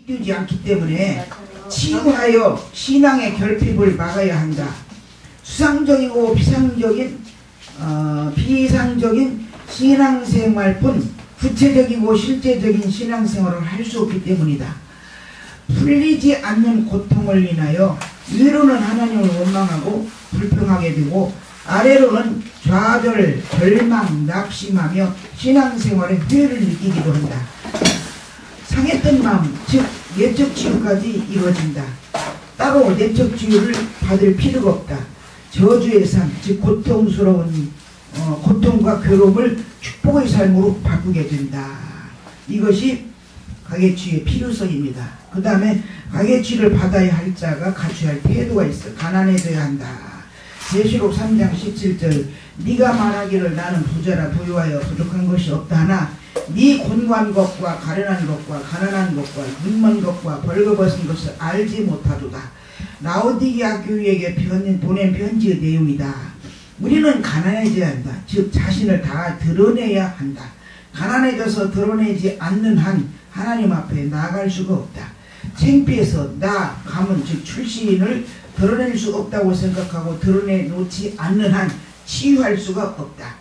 이루지 않기 때문에 치유하여 신앙의 결핍을 막아야 한다. 수상적이고 비상적인 신앙생활뿐 구체적이고 실제적인 신앙생활을 할 수 없기 때문이다. 풀리지 않는 고통을 인하여 위로는 하나님을 원망하고 불평하게 되고 아래로는 좌절, 절망, 낙심하며 신앙생활에 회의를 느끼기도 한다. 상했던 마음, 즉 내적 치유까지 이루어진다. 따로 내적 치유를 받을 필요가 없다. 저주의 삶, 즉 고통스러운 고통과 괴로움을 축복의 삶으로 바꾸게 된다. 이것이 가계치유의 필요성입니다. 그 다음에 가계치유를 받아야 할 자가 갖춰야 할 태도가 있어. 가난해져야 한다. 계시록 3장 17절 네가 말하기를 나는 부자라 부유하여 부족한 것이 없다 하나 네 곤고한 것과 가련한 것과 가난한 것과 눈먼 것과 벌거벗은 것을 알지 못하도다. 라오디게아 교회에게 보낸 편지의 내용이다. 우리는 가난해져야 한다. 즉 자신을 다 드러내야 한다. 가난해져서 드러내지 않는 한 하나님 앞에 나아갈 수가 없다. 창피해서 나 가문 즉 출신을 드러낼 수 없다고 생각하고 드러내놓지 않는 한 치유할 수가 없다.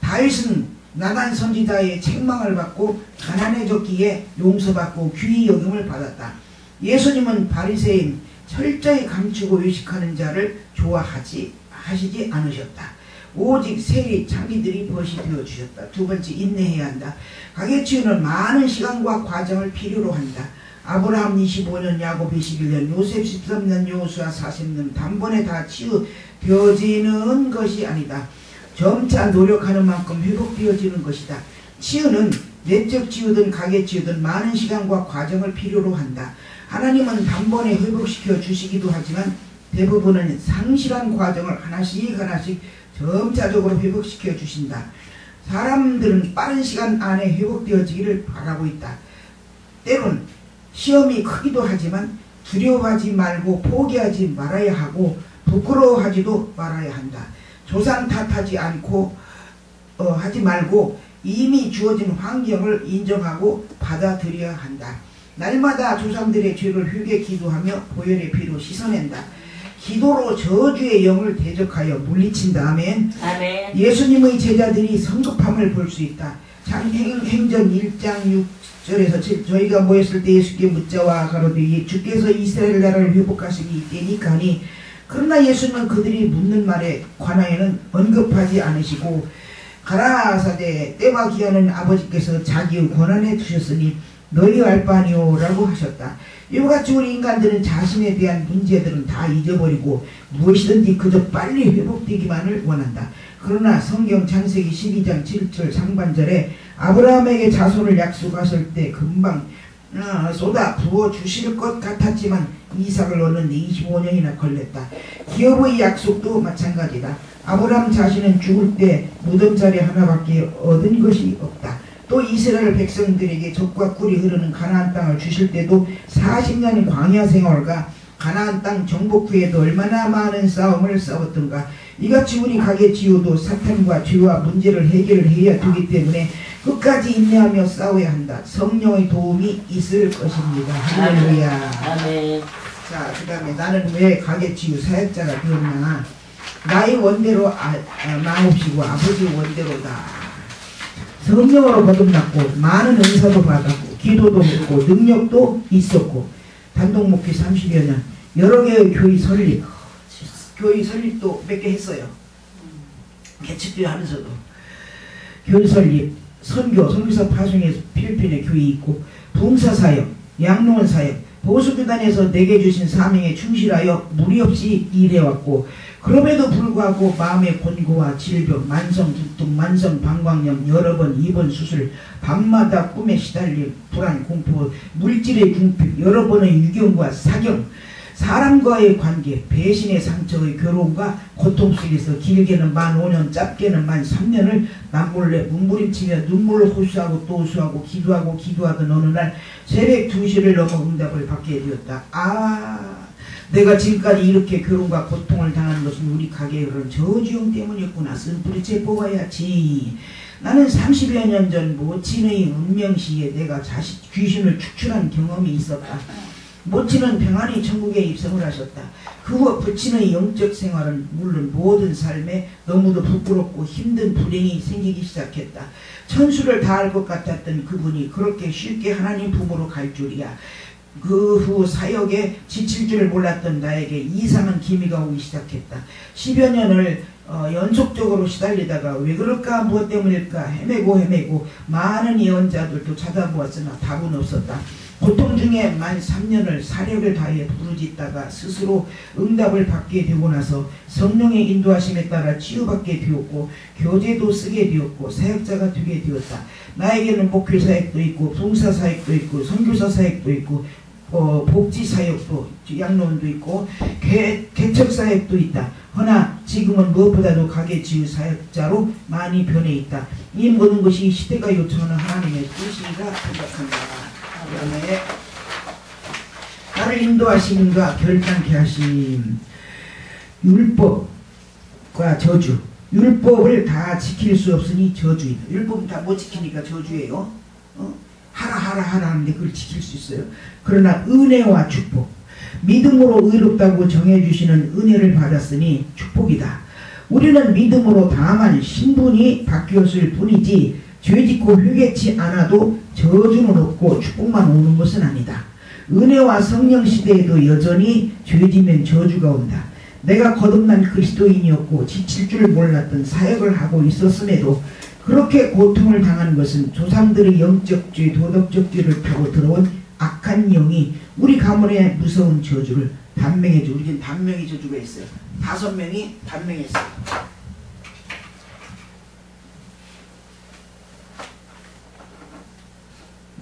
다윗은 나단 선지자의 책망을 받고 가난해졌기에 용서받고 귀히 여김을 받았다. 예수님은 바리새인 철저히 감추고 의식하는 자를 좋아하시지 않으셨다. 오직 세리 자기들이 벗이 되어 주셨다. 두 번째, 인내해야 한다. 가계치유는 많은 시간과 과정을 필요로 한다. 아브라함 25년, 야곱 21년, 요셉 13년, 여호수아 40년 단번에 다 치유되어지는 것이 아니다. 점차 노력하는 만큼 회복되어지는 것이다. 치유는 내적 치유든 가계치유든 많은 시간과 과정을 필요로 한다. 하나님은 단번에 회복시켜 주시기도 하지만 대부분은 상실한 과정을 하나씩 점차적으로 회복시켜 주신다. 사람들은 빠른 시간 안에 회복되어지기를 바라고 있다. 때론 시험이 크기도 하지만 두려워하지 말고 포기하지 말아야 하고 부끄러워하지도 말아야 한다. 조상 탓하지 하지 말고 이미 주어진 환경을 인정하고 받아들여야 한다. 날마다 조상들의 죄를 회개 기도하며 보혈의 피로 씻어낸다. 기도로 저주의 영을 대적하여 물리친다. 아멘. 아멘. 예수님의 제자들이 성급함을 볼 수 있다. 행전 1장 6절에서 저희가 모였을 때 예수께 묻자와 가로되 주께서 이스라엘 나라를 회복하시기 이때니까 하니 그러나 예수님은 그들이 묻는 말에 관하여는 언급하지 않으시고 가라 하사대 때와 기한은 아버지께서 자기의 권한에 두셨으니 너희 알 바 아니오 라고 하셨다. 이와같이 우리 인간들은 자신에 대한 문제들은 다 잊어버리고 무엇이든지 그저 빨리 회복되기만을 원한다. 그러나 성경 창세기 12장 7절 상반절에 아브라함에게 자손을 약속하실 때 금방 쏟아 부어 주실 것 같았지만 이삭을 얻는데 25년이나 걸렸다. 기업의 약속도 마찬가지다. 아브라함 자신은 죽을 때 무덤자리 하나밖에 얻은 것이 없다. 또 이스라엘 백성들에게 젖과 꿀이 흐르는 가나안 땅을 주실 때도 40년의 광야 생활과 가나안 땅 정복 후에도 얼마나 많은 싸움을 싸웠던가. 이같이 우리 가계치유도 사탄과 죄와 문제를 해결해야 되기 때문에 끝까지 인내하며 싸워야 한다. 성령의 도움이 있을 것입니다. 할렐루야. 아멘. 자, 그 다음에 나는 왜 가계치유 사역자가 되었나. 나의 원대로 마옵시고 아버지의 원대로다. 성령으로 거듭났고 많은 은사도 받았고 기도도 했고 능력도 있었고 단독 목회 30여 년 여러 개의 교회 설립도 몇 개 했어요. 개척교 하면서도 교회 설립, 선교사 파송에서 필리핀에 교회 있고 봉사사역, 양로원 사역, 보수교단에서 내게 주신 사명에 충실하여 무리 없이 일해왔고 그럼에도 불구하고 마음의 곤고와 질병, 만성 두통, 만성 방광염, 여러 번 입원 수술, 밤마다 꿈에 시달림, 불안, 공포, 물질의 궁핍, 여러 번의 유경과 사경, 사람과의 관계, 배신의 상처의 괴로움과 고통 속에서 길게는 만 5년, 짧게는 만 3년을 남몰래 몸부림치며 눈물을 호소하고 또 호소하고 기도하던 어느 날 새벽 2시를 넘어 응답을 받게 되었다. 내가 지금까지 이렇게 괴로움과 고통을 당하는 것은 우리 가게의 그런 저주영 때문이었구나. 쓴뿌리째 뽑아야지. 나는 30여 년 전 모친의 운명시에 내가 귀신을 축출한 경험이 있었다. 모친은 평안히 천국에 입성을 하셨다. 그 후 부친의 영적 생활은 물론 모든 삶에 너무도 부끄럽고 힘든 불행이 생기기 시작했다. 천수를 다할 것 같았던 그분이 그렇게 쉽게 하나님 품으로 갈 줄이야. 그 후 사역에 지칠 줄 몰랐던 나에게 이상한 기미가 오기 시작했다. 10여 년을 연속적으로 시달리다가 왜 그럴까 무엇 때문일까 헤매고 많은 예언자들도 찾아보았으나 답은 없었다. 고통 중에 만 3년을 사력을 다해 부르짖다가 스스로 응답을 받게 되고 나서 성령의 인도하심에 따라 치유받게 되었고 교제도 쓰게 되었고 사역자가 되게 되었다. 나에게는 목회 사역도 있고 봉사 사역도 있고 선교사 사역도 있고 복지 사역도 양로원도 있고 개척 사역도 있다. 허나 지금은 무엇보다도 가게 지우 사역자로 많이 변해 있다. 이 모든 것이 시대가 요청하는 하나님의 뜻이라 생각한다. 그 다음에 나를 인도하심과 결단케 하심. 율법과 저주. 율법을 다 지킬 수 없으니 저주이다. 율법은 다 못 지키니까 저주예요. 하라 하는데 그걸 지킬 수 있어요. 그러나 은혜와 축복. 믿음으로 의롭다고 정해주시는 은혜를 받았으니 축복이다. 우리는 믿음으로 다만 신분이 바뀌었을 뿐이지 죄짓고 회개치 않아도 저주는 없고 축복만 오는 것은 아니다. 은혜와 성령 시대에도 여전히 죄지면 저주가 온다. 내가 거듭난 그리스도인이었고 지칠 줄 몰랐던 사역을 하고 있었음에도 그렇게 고통을 당하는 것은 조상들의 영적 죄, 도덕적 죄를 타고 들어온 악한 영이 우리 가문의 무서운 저주를 단명해 주. 우리는 단명의 저주가 있어요. 5명이 단명했어요.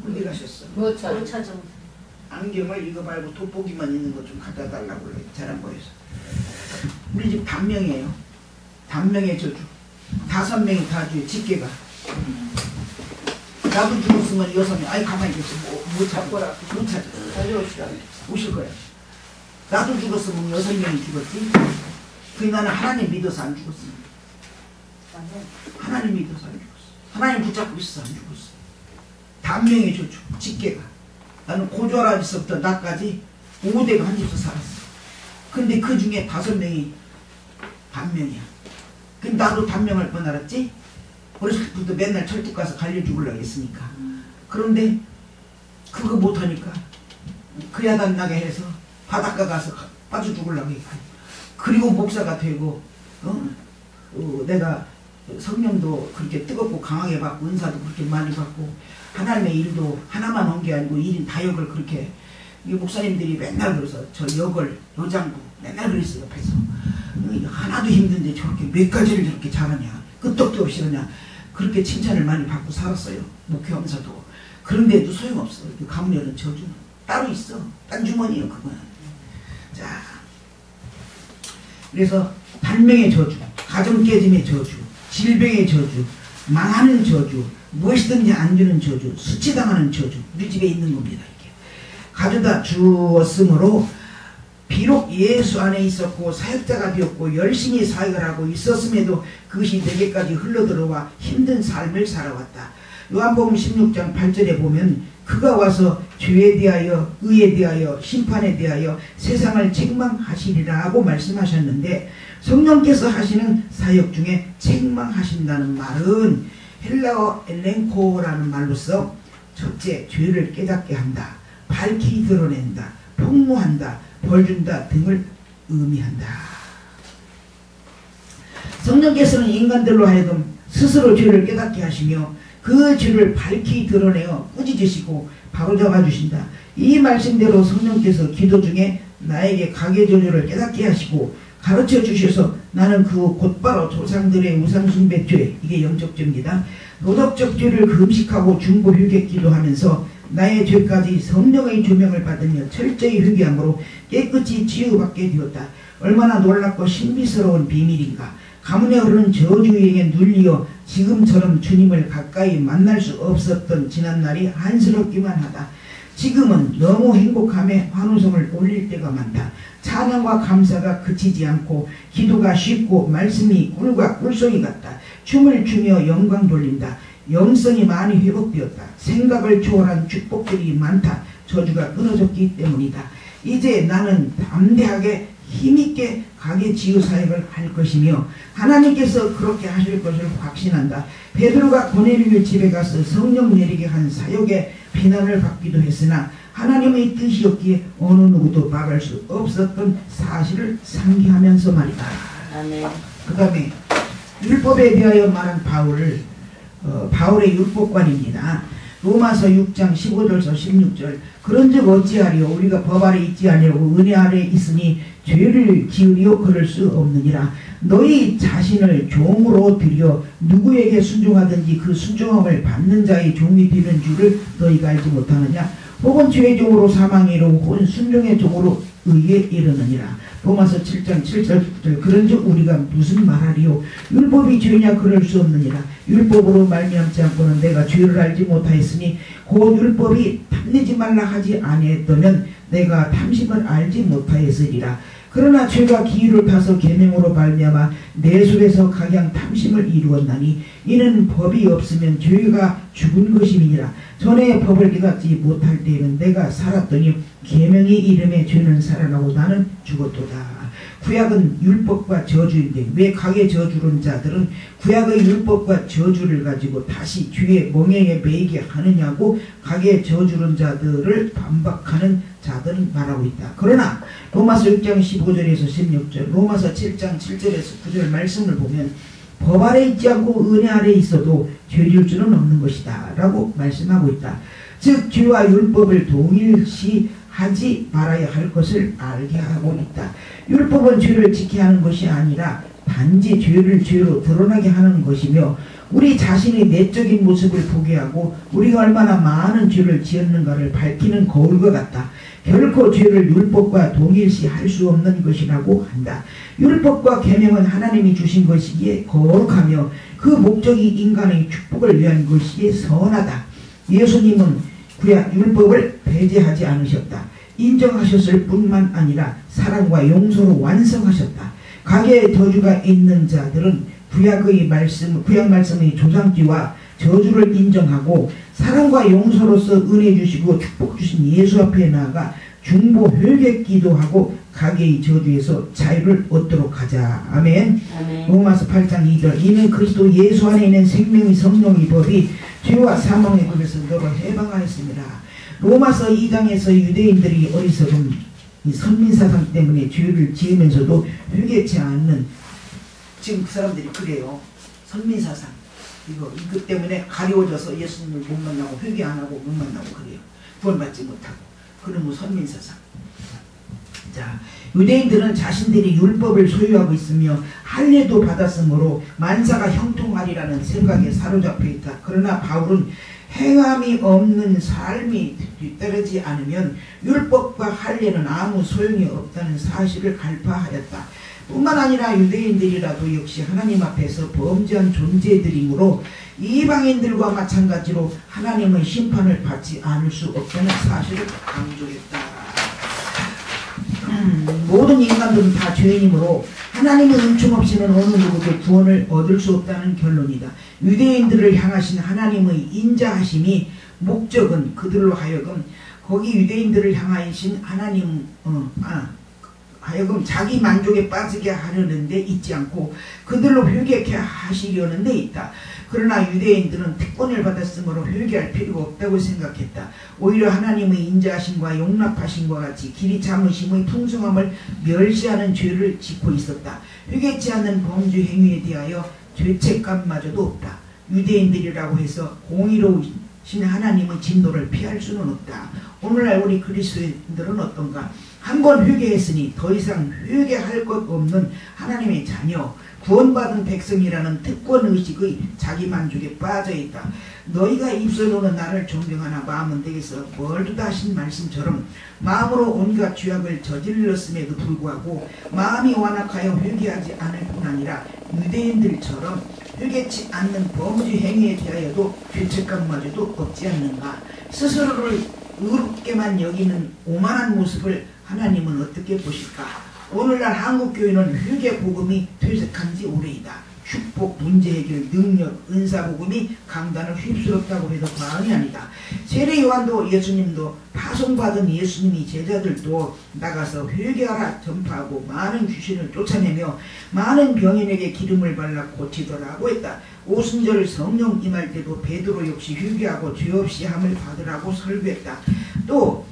어디 가셨어? 못 찾아. 안경을 이거 말고 돋보기만 있는 거 좀 갖다 달라고 그래. 잘 안 보여서. 우리 집 단명이에요. 단명의 저주. 5명이 다 주요. 직계가. 나도 죽었으면 6명. 아이 가만히 계세요. 뭐 잡거라. 못 찾아. 가져오시라. 오실 거야. 나도 죽었으면 6명이 죽었지. 그 나는 하나님 믿어서 안 죽었어. 하나님 믿어서 안 죽었어. 하나님 붙잡고 있어서 안 죽었어. 단명의 저주. 직계가. 나는 고조라지서부터 나까지 5대가 한 집에서 살았어. 근데 그 중에 5명이 단명이야. 근데 나도 단명할 뻔 알았지? 어렸을 때부터 맨날 철뚝 가서 갈려 죽으려고 했으니까. 그런데 그거 못하니까 그 야단 나게 해서 바닷가 가서 빠져 죽으려고 했고, 그리고 목사가 되고 내가 성령도 그렇게 뜨겁고 강하게 받고 은사도 그렇게 많이 받고 하나님의 일도 하나만 한 게 아니고 1인 다역을 그렇게, 이 목사님들이 맨날 그래서 저 역을 여장부 맨날 그랬어요. 옆에서 하나도 힘든데 저렇게 몇 가지를 저렇게 잘하냐, 끄떡도 없이 하냐, 그렇게 칭찬을 많이 받고 살았어요. 목회하면서도. 그런데도 소용없어. 가문에는 저주는 따로 있어. 딴 주머니에요 그거는. 자, 그래서 단명의 저주, 가정 깨짐의 저주, 질병의 저주, 망하는 저주, 무엇이든지 안 주는 저주, 수치당하는 저주, 우리 집에 있는 겁니다. 이렇게 가져다 주었으므로 비록 예수 안에 있었고 사역자가 되었고 열심히 사역을 하고 있었음에도 그것이 내게까지 흘러들어와 힘든 삶을 살아왔다. 요한복음 16장 8절에 보면 그가 와서 죄에 대하여 의에 대하여 심판에 대하여 세상을 책망하시리라고 말씀하셨는데, 성령께서 하시는 사역 중에 책망하신다는 말은 헬라어 엘렌코라는 말로서 첫째 죄를 깨닫게 한다, 밝히 드러낸다, 폭로한다, 벌준다 등을 의미한다. 성령께서는 인간들로 하여금 스스로 죄를 깨닫게 하시며 그 죄를 밝히 드러내어 꾸짖으시고 바로잡아 주신다. 이 말씀대로 성령께서 기도 중에 나에게 가계저주를 깨닫게 하시고 가르쳐 주셔서 나는 그 곧바로 조상들의 우상숭배죄, 이게 영적죄입니다. 도덕적 죄를 금식하고 중보 회개 기도하면서 나의 죄까지 성령의 조명을 받으며 철저히 회개함으로 깨끗이 치유받게 되었다. 얼마나 놀랍고 신비스러운 비밀인가. 가문에 흐르는 저주에게 눌리어 지금처럼 주님을 가까이 만날 수 없었던 지난날이 한스럽기만 하다. 지금은 너무 행복함에 환호성을 올릴 때가 많다. 찬양과 감사가 그치지 않고 기도가 쉽고 말씀이 꿀과 꿀송이 같다. 춤을 추며 영광 돌린다. 영성이 많이 회복되었다. 생각을 초월한 축복들이 많다. 저주가 끊어졌기 때문이다. 이제 나는 담대하게 힘있게 가게 치유 사역을 할 것이며 하나님께서 그렇게 하실 것을 확신한다. 베드로가 고넬료 집에 가서 성령 내리게 한 사역에 비난을 받기도 했으나 하나님의 뜻이었기에 어느 누구도 막을 수 없었던 사실을 상기하면서 말이다. 그 다음에 율법에 대하여 말한 바울의 율법관입니다. 로마서 6장 15절서 16절 그런즉 어찌하리요 우리가 법 아래 있지 아니하고 은혜 아래 있으니 죄를 지으리요 그럴 수 없느니라. 너희 자신을 종으로 들여 누구에게 순종하든지 그 순종함을 받는 자의 종이 되는 줄을 너희가 알지 못하느냐. 혹은 죄의 종으로 사망에 이르고 혹은 순종의 종으로 의에 이르느니라. 로마서 7장 7절 그런즉 우리가 무슨 말하리요 율법이 죄냐 그럴 수 없느니라. 율법으로 말미암지 않고는 내가 죄를 알지 못하였으니 곧 율법이 탐내지 말라 하지 아니했다면 내가 탐심을 알지 못하였으리라. 그러나 죄가 기회를 타서 계명으로 말미암아 내 속에서 각양 탐심을 이루었나니 이는 법이 없으면 죄가 죽은 것임이니라. 전에 법을 깨닫지 못할 때에는 내가 살았더니 계명이 이름에 죄는 살아나고 나는 죽었도다. 구약은 율법과 저주인데 왜 각의 저주른 자들은 구약의 율법과 저주를 가지고 다시 죄의 멍에에 매이게 하느냐고 각의 저주른 자들을 반박하는 자들은 말하고 있다. 그러나 로마서 6장 15절에서 16절 로마서 7장 7절에서 9절 말씀을 보면 법 아래 있지 않고 은혜 아래 있어도 죄질 수는 없는 것이다 라고 말씀하고 있다. 즉 죄와 율법을 동일시 하지 말아야 할 것을 알게 하고 있다. 율법은 죄를 지켜야 하는 것이 아니라 단지 죄를 죄로 드러나게 하는 것이며 우리 자신의 내적인 모습을 보게 하고 우리가 얼마나 많은 죄를 지었는가를 밝히는 거울과 같다. 결코 죄를 율법과 동일시 할 수 없는 것이라고 한다. 율법과 계명은 하나님이 주신 것이기에 거룩하며 그 목적이 인간의 축복을 위한 것이기에 선하다. 예수님은 구약 율법을 배제하지 않으셨다. 인정하셨을 뿐만 아니라 사랑과 용서로 완성하셨다. 각의 저주가 있는 자들은 구약 말씀의 조상지와 저주를 인정하고 사랑과 용서로서 은혜 주시고 축복 주신 예수 앞에 나아가 중보 회개 기도하고 각의 저주에서 자유를 얻도록 하자. 아멘. 로마서 8장 2절 이는 그리스도 예수 안에 있는 생명의 성령의 법이 죄와 사망의 법에서 너를 해방하였습니다. 로마서 2장에서 유대인들이 어리석은 이 선민사상 때문에 죄를 지으면서도 회개치 않는 지금 그 사람들이 그래요. 선민사상 이것 때문에 가려워져서 예수님을 못 만나고 회개 안 하고 못 만나고 그래요. 구원받지 못하고 그놈의 선민사상. 자, 유대인들은 자신들이 율법을 소유하고 있으며 할례도 받았으므로 만사가 형통하리라는 생각에 사로잡혀 있다. 그러나 바울은 행함이 없는 삶이 뒤따르지 않으면 율법과 할례는 아무 소용이 없다는 사실을 갈파하였다. 뿐만 아니라 유대인들이라도 역시 하나님 앞에서 범죄한 존재들이므로 이방인들과 마찬가지로 하나님의 심판을 받지 않을 수 없다는 사실을 강조했다. 모든 인간들은 다 죄인이므로 하나님의 은총 없이는 어느 누구도 구원을 얻을 수 없다는 결론이다. 유대인들을 향하신 하나님의 인자하심이 목적은 그들로 하여금 거기 유대인들을 향하신 하나님 하여금 자기 만족에 빠지게 하려는 데 있지 않고 그들로 회개케 하시려는 데 있다. 그러나 유대인들은 특권을 받았으므로 회개할 필요가 없다고 생각했다. 오히려 하나님의 인자하심과 용납하심과 같이 길이 참으심의 풍성함을 멸시하는 죄를 짓고 있었다. 회개치 않는 범죄 행위에 대하여 죄책감마저도 없다. 유대인들이라고 해서 공의로우신 하나님의 진노를 피할 수는 없다. 오늘날 우리 그리스도인들은 어떤가? 한 번 회개했으니 더 이상 회개할 것 없는 하나님의 자녀, 구원받은 백성이라는 특권의식의 자기만족에 빠져있다. 너희가 입술로는 나를 존경하나 마음은 내게서 멀다 하신 말씀처럼 마음으로 온갖 죄악을 저질렀음에도 불구하고 마음이 완악하여 회개하지 않을 뿐 아니라 유대인들처럼 회개치 않는 범죄 행위에 대하여도 죄책감마저도 없지 않는가. 스스로를 의롭게만 여기는 오만한 모습을 하나님은 어떻게 보실까? 오늘날 한국교회는 회개 복음이 퇴색한 지 오래이다. 축복, 문제 해결, 능력, 은사복음이 강단을 휩쓸었다고 해도 과언이 아니다. 세례 요한도 예수님도 파송받은 예수님이 제자들도 나가서 회개하라 전파하고 많은 귀신을 쫓아내며 많은 병인에게 기름을 발라 고치더라고 했다. 오순절 성령 임할 때도 베드로 역시 회개하고 죄 없이 함을 받으라고 설교했다. 또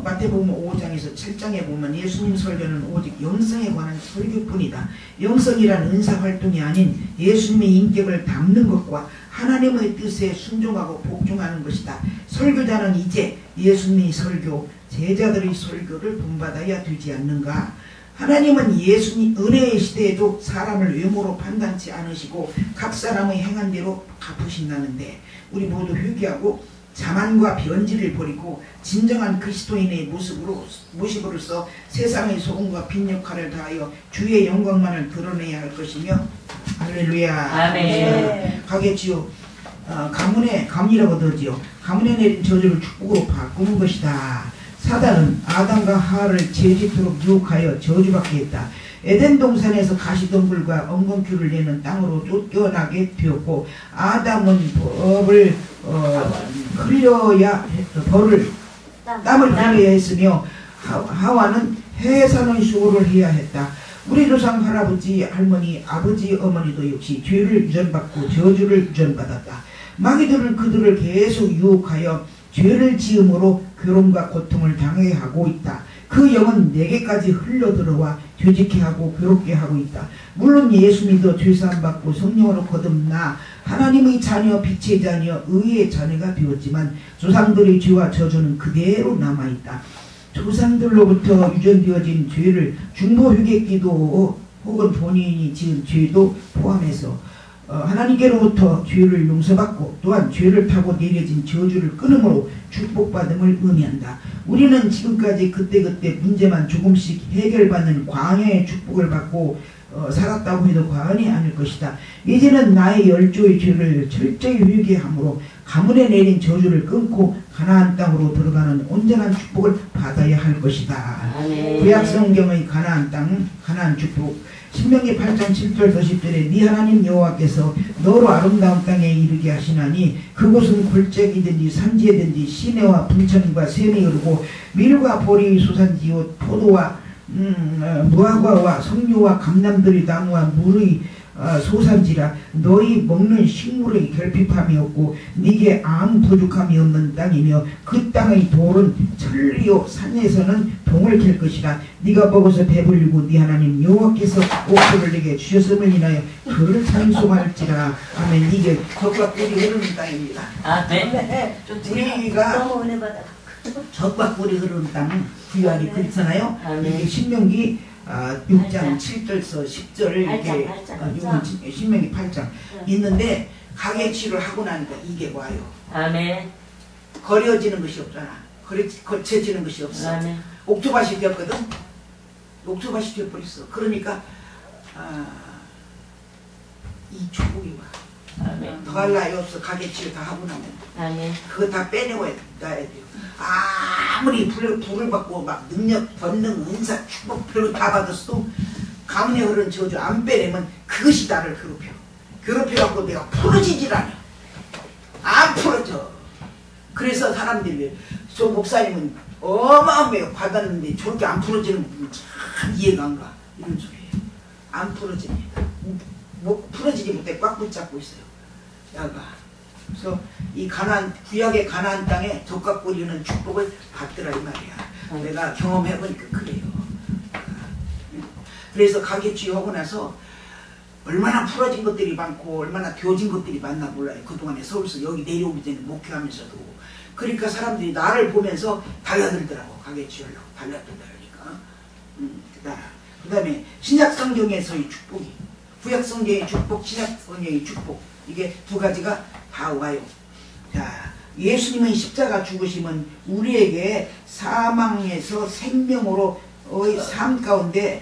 마태복음 5장에서 7장에 보면 예수님 설교는 오직 영성에 관한 설교뿐이다. 영성이란 은사활동이 아닌 예수님의 인격을 담는 것과 하나님의 뜻에 순종하고 복종하는 것이다. 설교자는 이제 예수님의 설교, 제자들의 설교를 본받아야 되지 않는가? 하나님은 예수님 은혜의 시대에도 사람을 외모로 판단치 않으시고 각 사람의 행한 대로 갚으신다는데 우리 모두 회개하고 자만과 변질을 버리고 진정한 그리스도인의 모습으로서 세상의 소금과 빛 역할을 다하여 주의 영광만을 드러내야 할 것이며 할렐루야. 아멘. 가겠지요. 가문이라고 하지요. 가문에 내린 저주를 축복으로 바꾸는 것이다. 사단은 아담과 하와를 죄짓도록 유혹하여 저주받게 했다. 에덴 동산에서 가시덤불과 엉겅퀴를 내는 땅으로 쫓겨나게 되었고 아담은 땀을 흘려야 했으며 하와는 해산의 수고를 해야 했다. 우리 조상 할아버지 할머니 아버지 어머니도 역시 죄를 유전받고 저주를 유전받았다. 마귀들은 그들을 계속 유혹하여 죄를 지음으로 괴로움과 고통을 당하게 하고 있다. 그 영은 내게까지 흘러들어와 죄짓게 하고 괴롭게 하고 있다. 물론 예수 믿어 죄사함받고 성령으로 거듭나 하나님의 자녀, 빛의 자녀, 의의 자녀가 되었지만 조상들의 죄와 저주는 그대로 남아있다. 조상들로부터 유전되어진 죄를 중보회개기도 혹은 본인이 지은 죄도 포함해서 하나님께로부터 죄를 용서받고 또한 죄를 타고 내려진 저주를 끊음으로 축복받음을 의미한다. 우리는 지금까지 그때그때 문제만 조금씩 해결받는 광야의 축복을 받고 살았다고 해도 과언이 아닐 것이다. 이제는 나의 열조의 죄를 철저히 회개함으로 가문에 내린 저주를 끊고 가나안 땅으로 들어가는 온전한 축복을 받아야 할 것이다. 구약 성경의 가나안 땅, 가나안 축복. 신명기 8장 7절 10절에 네 하나님 여호와께서 너로 아름다운 땅에 이르게 하시나니 그곳은 골짜기든지 산지에든지 시내와 분천과 샘이 흐르고 밀과 보리의 소산지요 포도와 무화과와 석류와 감람들의 나무와 물의 소산지라 너희 먹는 식물의 결핍함이 없고 네게 아무 부족함이 없는 땅이며 그 땅의 돌은 천리요 산에서는 동을 캘 것이라 네가 먹어서 배불리고 네 하나님 여호와께서 옥토를 네게 주셨음을 인하여 그를 찬송할지라. 아멘. 이게 젖과 꿀이 흐르는 땅입니다. 아멘. 우리가 너무 은혜 받아. 젖과 꿀이 흐르는 땅은 구약이 그렇잖아요. 이게 신명기 6장 7절서 10절 이렇게 신명기 8장 있는데 가계치를 하고 나니까 이게 와요. 아멘. 거려지는 것이 없잖아. 거쳐지는 것이 없어. 아멘. 옥토밭이 되었거든. 옥토밭이 되어버렸어. 그러니까 이 축복이 와. 아멘. 더할 나위 없어. 가계치를 다 하고 나면 아멘. 그거 다 빼내고 놔야 돼요. 아무리 불을 받고 막 능력, 권능, 은사, 축복 별거 다 받았어도 가문에 흐르는 저주 안 빼내면 그것이 나를 괴롭혀. 괴롭혀갖고 내가 풀어지질 않아. 안 풀어져. 그래서 사람들이 저 목사님은 어마어마해요. 받았는데 저렇게 안 풀어지는 부분 참 이해가 안 가. 이런 소리예요. 안 풀어집니다. 뭐 풀어지지 못해 꽉 붙잡고 있어요. 야가. 그래서 이 구약의 가나안 땅에 젖과 꿀이 흐르는 축복을 받더라 이 말이야. 내가 경험해보니까 그래요. 그래서 가계주의하고 나서 얼마나 풀어진 것들이 많고 얼마나 되어진 것들이 많나 몰라요. 그동안에 서울서 여기 내려오기 전에 목회하면서도. 그러니까 사람들이 나를 보면서 달려들더라고. 가계주의하려고 달려들다니까. 그 다음에 신약성경에서의 축복이, 구약성경의 축복, 신약성경의 축복, 이게 두 가지가 다 와요. 자, 예수님의 십자가 죽으심은 우리에게 사망에서 생명으로 삶 가운데의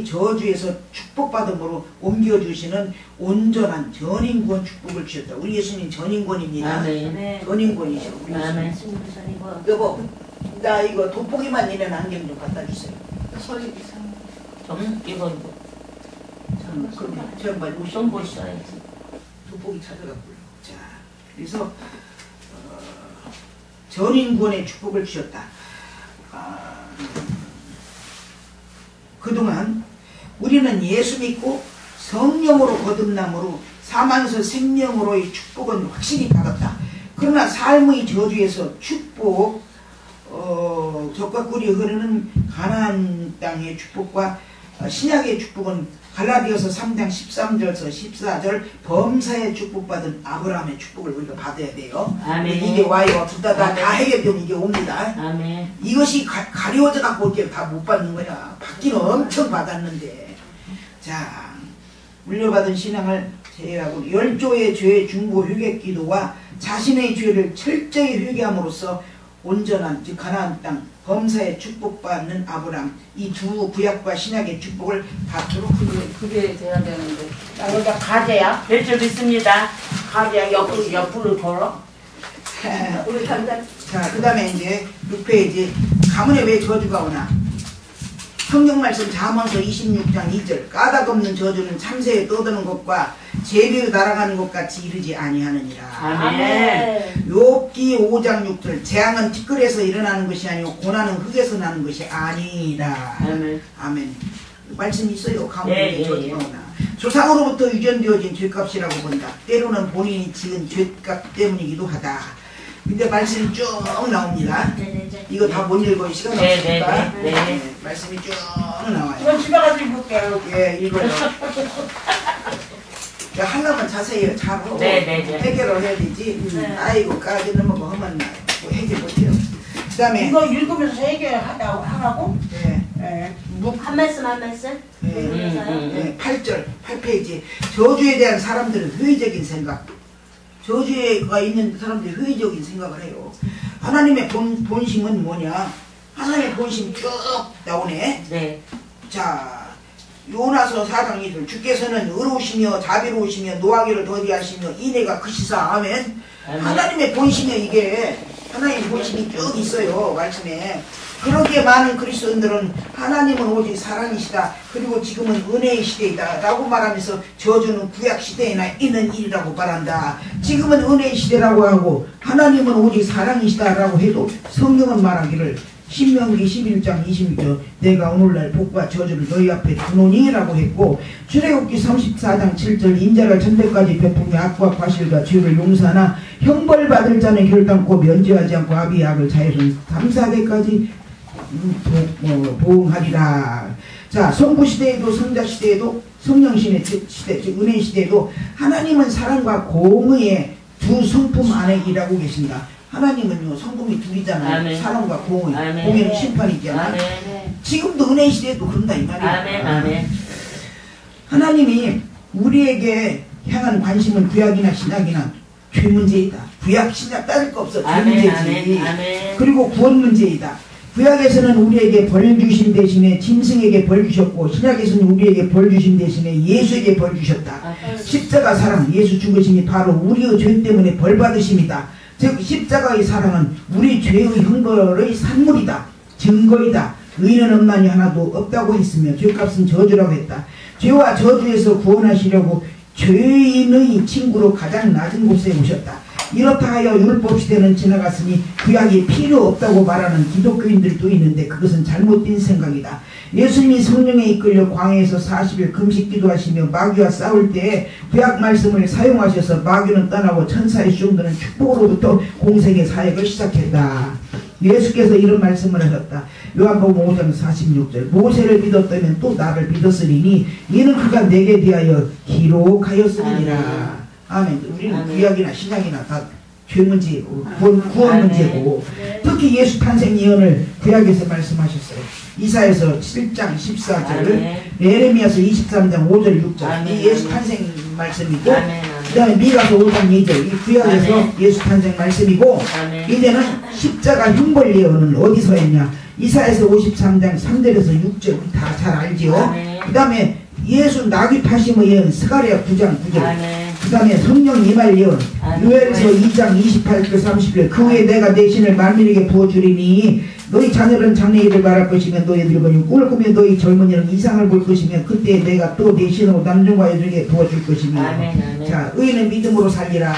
저주에서 축복받음으로 옮겨주시는 온전한 전인권 축복을 주셨다. 우리 예수님 전인권입니다. 아멘. 전인권이죠. 우리 아멘. 예수님. 여보, 나 이거 돋보기만 있는 안경 좀 갖다 주세요. 소리 이상. 좀 이건 그럼 저 양반 좀 보셔야지. 돋보기 찾아갔고요. 자, 그래서 전인구원의 축복을 주셨다. 그동안 우리는 예수 믿고 성령으로 거듭남으로 사망에서 생명으로의 축복은 확실히 받았다. 그러나 삶의 저주에서 축복, 적과 꿀이 흐르는 가나안 땅의 축복과 신약의 축복은 갈라디아서 3장 13절에서 14절 범사에 축복받은 아브라함의 축복을 우리가 받아야 돼요. 아멘. 이게 와요. 둘 다 해결되면 이게 옵니다. 아멘. 이것이 가려워져 갖고 이렇게 다 못 받는 거야. 받기는 엄청 받았는데. 자, 물려받은 신앙을 제외하고 열조의 죄 중보 회개 기도와 자신의 죄를 철저히 회개함으로써 온전한 즉 가나안 땅 범사에 축복받는 아브라함, 이 두 구약과 신약의 축복을 받도록 그게 돼야 되는데. 나 여기가 가재야? 될 줄 믿습니다. 가재야 옆으로 걸어? 우리 당장 자, 그 다음에 이제 6페이지 가문에 왜 저주가 오나? 성경 말씀 잠언서 26장 2절 까닭없는 저주는 참새에 떠드는 것과 제비로 날아가는 것 같이 이르지 아니하느니라. 아멘. 욥기 5장 6절 재앙은 티끌에서 일어나는 것이 아니고 고난은 흙에서 나는 것이 아니라. 아멘. 아멘. 말씀이 있어요. 가문에 예, 저주가 예. 오나. 조상으로부터 유전되어진 죄값이라고 본다. 때로는 본인이 지은 죄값 때문이기도 하다. 근데 말씀이 쭉 나옵니다. 네네네. 이거 다 못 읽어요. 시간 없으니까. 네. 말씀이 쭉 나와요. 이건 집에 가서 입을게요. 예, 읽어요. 하려면 자세히 잘하고 네네네. 해결을 해야 되지. 네. 아이고 까지는 뭐 하면 뭐 해결 못해요. 그 다음에 이거 읽으면서 해결하라고? 예, 한 말씀 한 말씀? 예, 읽으면서요? 예, 8절 8페이지 저주에 대한 사람들은 회의적인 생각. 저주가 있는 사람들이 회의적인 생각을 해요. 하나님의 본심은 뭐냐? 하나님의 본심 쭉 나오네. 네. 자, 요나서 4장 2절 주께서는 의로우시며 자비로우시며 노하기를 더디하시며 인애가 크시사. 아멘. 아멘. 하나님의 본심에 이게 하나님의 본심이 쭉 있어요. 말씀에. 그러기에 많은 그리스도인들은 하나님은 오직 사랑이시다. 그리고 지금은 은혜의 시대이다 라고 말하면서 저주는 구약 시대에나 있는 일이라고 말한다. 지금은 은혜의 시대라고 하고 하나님은 오직 사랑이시다 라고 해도 성경은 말하기를 신명기 11장 26절 내가 오늘날 복과 저주를 너희 앞에 두노니 라고 했고 출애굽기 34장 7절 인자를 천대까지 베풀며 악과 과실과 죄를 용서하나 형벌받을 자는 결단코 면제하지 않고 아비의 악을 자유로운 3, 4대까지 보응하리라. 자, 성부시대에도 성자시대에도 성령시대 시대 즉 은혜시대에도 하나님은 사랑과 공의의 두 성품 안에 일하고 계신다. 하나님은요 성품이 둘이잖아요. 아멘. 사랑과 공의. 아멘. 공의는 심판이잖아. 아멘. 지금도 은혜시대에도 그런다 이 말이야. 아멘. 아멘. 하나님이 우리에게 향한 관심은 구약이나 신약이나 죄 문제이다. 구약 신약 따질 거 없어. 죄 아멘. 문제지. 아멘. 아멘. 그리고 구원 문제이다. 구약에서는 우리에게 벌 주신 대신에 짐승에게 벌 주셨고 신약에서는 우리에게 벌 주신 대신에 예수에게 벌 주셨다. 십자가 사랑 예수 죽으심이 바로 우리의 죄 때문에 벌 받으심이다. 즉 십자가의 사랑은 우리 죄의 형벌의 산물이다. 증거이다. 의는 없나니 하나도 없다고 했으며 죄값은 저주라고 했다. 죄와 저주에서 구원하시려고 죄인의 친구로 가장 낮은 곳에 오셨다. 이렇다 하여 율법시대는 지나갔으니 구약이 필요 없다고 말하는 기독교인들도 있는데 그것은 잘못된 생각이다. 예수님이 성령에 이끌려 광야에서 40일 금식 기도하시며 마귀와 싸울 때에 구약 말씀을 사용하셔서 마귀는 떠나고 천사의 수종들은 축복으로부터 공생의 사역을 시작했다. 예수께서 이런 말씀을 하셨다. 요한복음 5장 46절 모세를 믿었다면 또 나를 믿었으리니 이는 그가 내게 대하여 기록하였으리니라. 아멘. 우리는 아멘. 구약이나 신약이나 다 죄 문제고 구원 아멘. 문제고 특히 예수 탄생 예언을 구약에서 말씀하셨어요. 이사야서 7장 14절 아멘. 예레미야서 23장 5절 6절 아멘. 이 예수 탄생 말씀이고 아멘. 그 다음에 미가서 5장 2절 이 구약에서 아멘. 예수 탄생 말씀이고 아멘. 이제는 십자가 형벌 예언은 어디서 했냐 이사야서 53장 3절에서 6절 다 잘 알지요. 아멘. 그 다음에 예수 나귀 타심의 예언 스가랴 9장 9절 아멘. 그 그 다음에 성령 임할 예언 요엘서 2장 28절 30절 그 후에 내가 내 신을 만민에게 부어주리니 너희 자녀는 장래일을 말할 것이며 너희 늙은이는 꿈을 꾸며 너희 젊은이는 이상을 볼 것이며 그때 내가 또 내 신으로 남종과 여종에게 부어줄 것이며 자 의인은 믿음으로 살리라.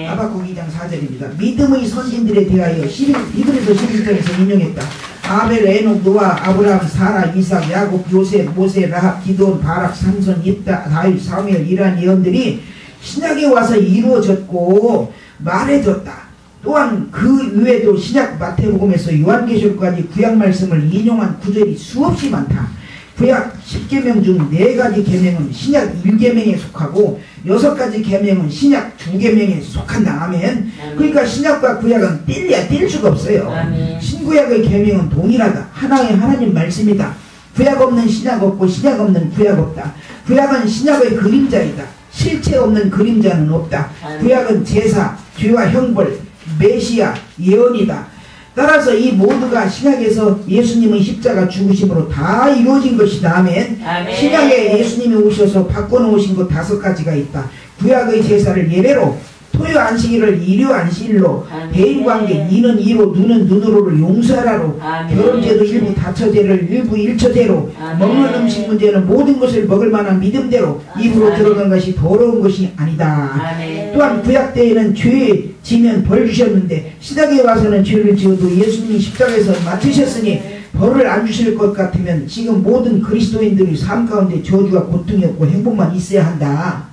하박국 2장 4절입니다. 믿음의 선진들에 대하여 히브리서 11장에서 인용했다. 아벨, 에녹, 노아, 아브라함, 사라, 이삭, 야곱, 요셉, 모세, 라합, 기드온, 바락, 삼손, 입다, 다윗, 사무엘 이러한 예언들이 신약에 와서 이루어졌고 말해졌다. 또한 그 외에도 신약 마태복음에서 요한계시록까지 구약 말씀을 인용한 구절이 수없이 많다. 구약 10계명 중 4가지 계명은 신약 1계명에 속하고 6가지 계명은 신약 2계명에 속한다. 아멘. 그러니까 신약과 구약은 뗄 수가 없어요. 신구약의 계명은 동일하다. 하나의 하나님 말씀이다. 구약 없는 신약 없고 신약 없는 구약 없다. 구약은 신약의 그림자이다. 실체 없는 그림자는 없다. 구약은 제사, 죄와 형벌, 메시아, 예언이다. 따라서 이 모두가 신약에서 예수님의 십자가 죽으심으로 다 이루어진 것이다. 아멘. 신약에 예수님이 오셔서 바꿔놓으신 것 5가지가 있다. 구약의 제사를 예배로, 토요 안식일을 일요 안식일로, 대인관계 이는 이로 누는 눈으로를 용서하라로, 결혼제도 일부 다처제를 일부 일처제로, 먹는 음식 문제는 모든 것을 먹을 만한 믿음대로 입으로 들어간 것이 더러운 것이 아니다. 또한 구약 때에는 죄 지면 벌 주셨는데 신약에 와서는 죄를 지어도 예수님이 십자가에서 맡으셨으니 벌을 안 주실 것 같으면 지금 모든 그리스도인들의 삶 가운데 저주와 고통이 없고 행복만 있어야 한다.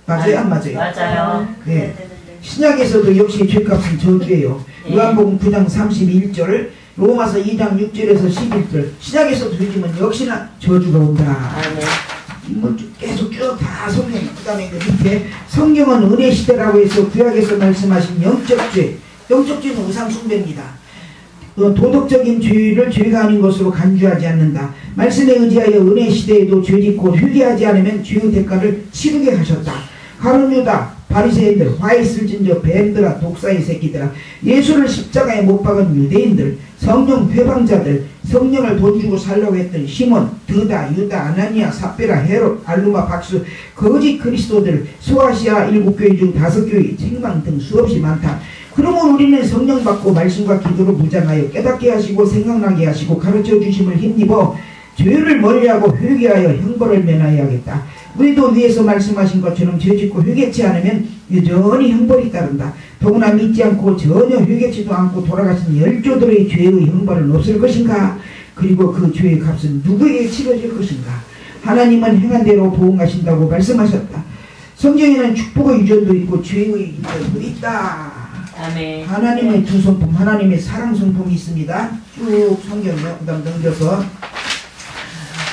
맞아요? 안 맞아요? 맞아요. 네. 신약에서도 역시 죄값은 저주예요. 요한복음 9장 31절, 로마서 2장 6절에서 11절. 신약에서도 요즘은 역시나 저주가 온다. 뭐 계속 쭉 다 성경. 그 다음에 밑에 성경은 은혜 시대라고 해서 구약에서 말씀하신 영적 죄. 영적 죄는 우상 숭배입니다. 도덕적인 죄를 죄가 아닌 것으로 간주하지 않는다. 말씀에 의지하여 은혜 시대에도 죄짓고 회개하지 않으면 죄의 대가를 치르게 하셨다. 가룟 유다, 바리새인들, 화 있을 진저 뱀들아, 독사의 새끼들아, 예수를 십자가에 못 박은 유대인들, 성령 회방자들, 성령을 돈 주고 살려고 했던 시몬, 드다, 유다, 아나니아, 삽베라, 헤롯, 알루마, 박수, 거짓 그리스도들, 소아시아 7교회 중 5교회, 책망 등 수없이 많다. 그러면 우리는 성령 받고 말씀과 기도로 무장하여 깨닫게 하시고 생각나게 하시고 가르쳐 주심을 힘입어 죄를 멀리하고 회개하여 형벌을 면하여야겠다. 우리도 위에서 말씀하신 것처럼 죄짓고 회개치 않으면 여전히 형벌이 따른다. 더구나 믿지 않고 전혀 회개치도 않고 돌아가신 열조들의 죄의 형벌은 없을 것인가? 그리고 그 죄의 값은 누구에게 치러질 것인가? 하나님은 행한 대로 보응하신다고 말씀하셨다. 성경에는 축복의 유전도 있고 죄의 유전도 있다. 아멘. 하나님의 두 성품, 하나님의 사랑 성품이 있습니다. 쭉 성경이요. 그 다음 넘겨서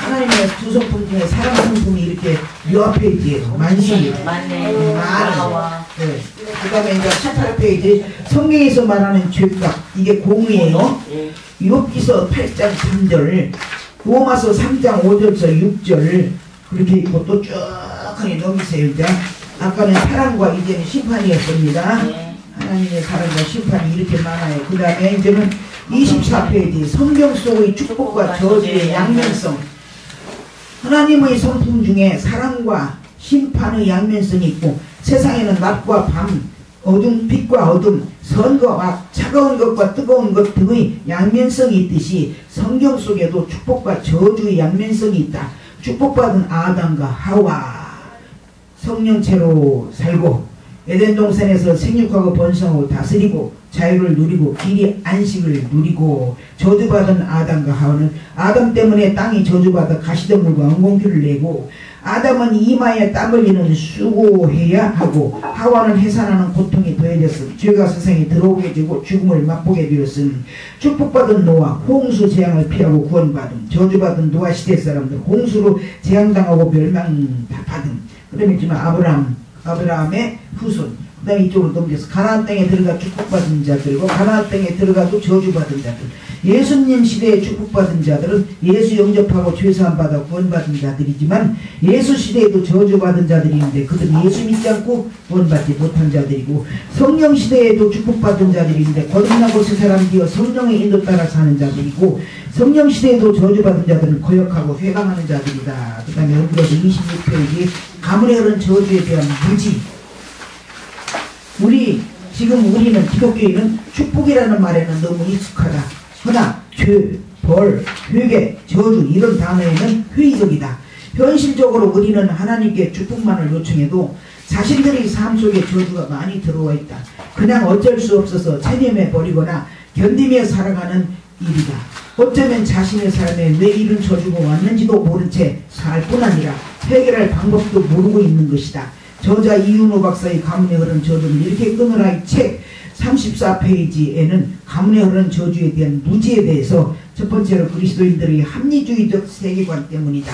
하나님의 두 성품 중에 사랑 성품이 이렇게 몇 페이지예요. 만시. 맞네. 네. 그 다음에 이제 18페이지 성경에서 말하는 죄값. 이게 공의예요. 욥기서 8장 3절, 로마서 3장 5절서 6절 그렇게 있고 또 쭉 넘기세요. 이제 아까는 사랑과 이제는 심판이었습니다. 하나님의 사랑과 심판이 이렇게 많아요. 그 다음에 이제는 24페이지 성경 속의 축복과 저주의 양면성. 하나님의 성품 중에 사랑과 심판의 양면성이 있고 세상에는 낮과 밤, 어둠, 빛과 어둠, 선과 악, 차가운 것과 뜨거운 것 등의 양면성이 있듯이 성경 속에도 축복과 저주의 양면성이 있다. 축복받은 아담과 하와 성령체로 살고 에덴 동산에서 생육하고 번성하고 다스리고 자유를 누리고 길이 안식을 누리고 저주받은 아담과 하와는 아담 때문에 땅이 저주받아 가시덤불과 엉겅퀴를 내고 아담은 이마에 땀 흘리는 수고해야 하고 하와는 해산하는 고통이 더해졌음. 죄가 세상에 들어오게 되고 죽음을 맛보게 되었음. 축복받은 노아 홍수 재앙을 피하고 구원받음. 저주받은 노아 시대 사람들 홍수로 재앙당하고 멸망받음. 그러면 지금 아브라함의 후손. 그 다음에 이쪽으로 넘겨서 가나안 땅에 들어가 축복받은 자들이고 가나안 땅에 들어가도 저주받은 자들. 예수님 시대에 축복받은 자들은 예수 영접하고 죄사함 받아 구원받은 자들이지만 예수 시대에도 저주받은 자들이 있는데 그들은 예수 믿지 않고 구원받지 못한 자들이고, 성령 시대에도 축복받은 자들이 있는데 거듭나고 새 사람 되어 성령의 인도 따라 사는 자들이고, 성령 시대에도 저주받은 자들은 거역하고 회방하는 자들이다. 그 다음에 rombr서 26페이지 가문에 흐른 저주에 대한 무지. 우리는 기독교인은 축복이라는 말에는 너무 익숙하다. 그러나 죄, 벌, 회개, 저주 이런 단어에는 회의적이다. 현실적으로 우리는 하나님께 축복만을 요청해도 자신들의 삶 속에 저주가 많이 들어와 있다. 그냥 어쩔 수 없어서 체념해 버리거나 견디며 살아가는 일이다. 어쩌면 자신의 삶에 왜 이런 저주가 왔는지도 모른 채 살 뿐 아니라 해결할 방법도 모르고 있는 것이다. 저자 이윤호 박사의 가문에 흐른 저주는 이렇게 끊으라 이 책 34페이지에는 가문에 흐른 저주에 대한 무지에 대해서 첫 번째로 그리스도인들의 합리주의적 세계관 때문이다.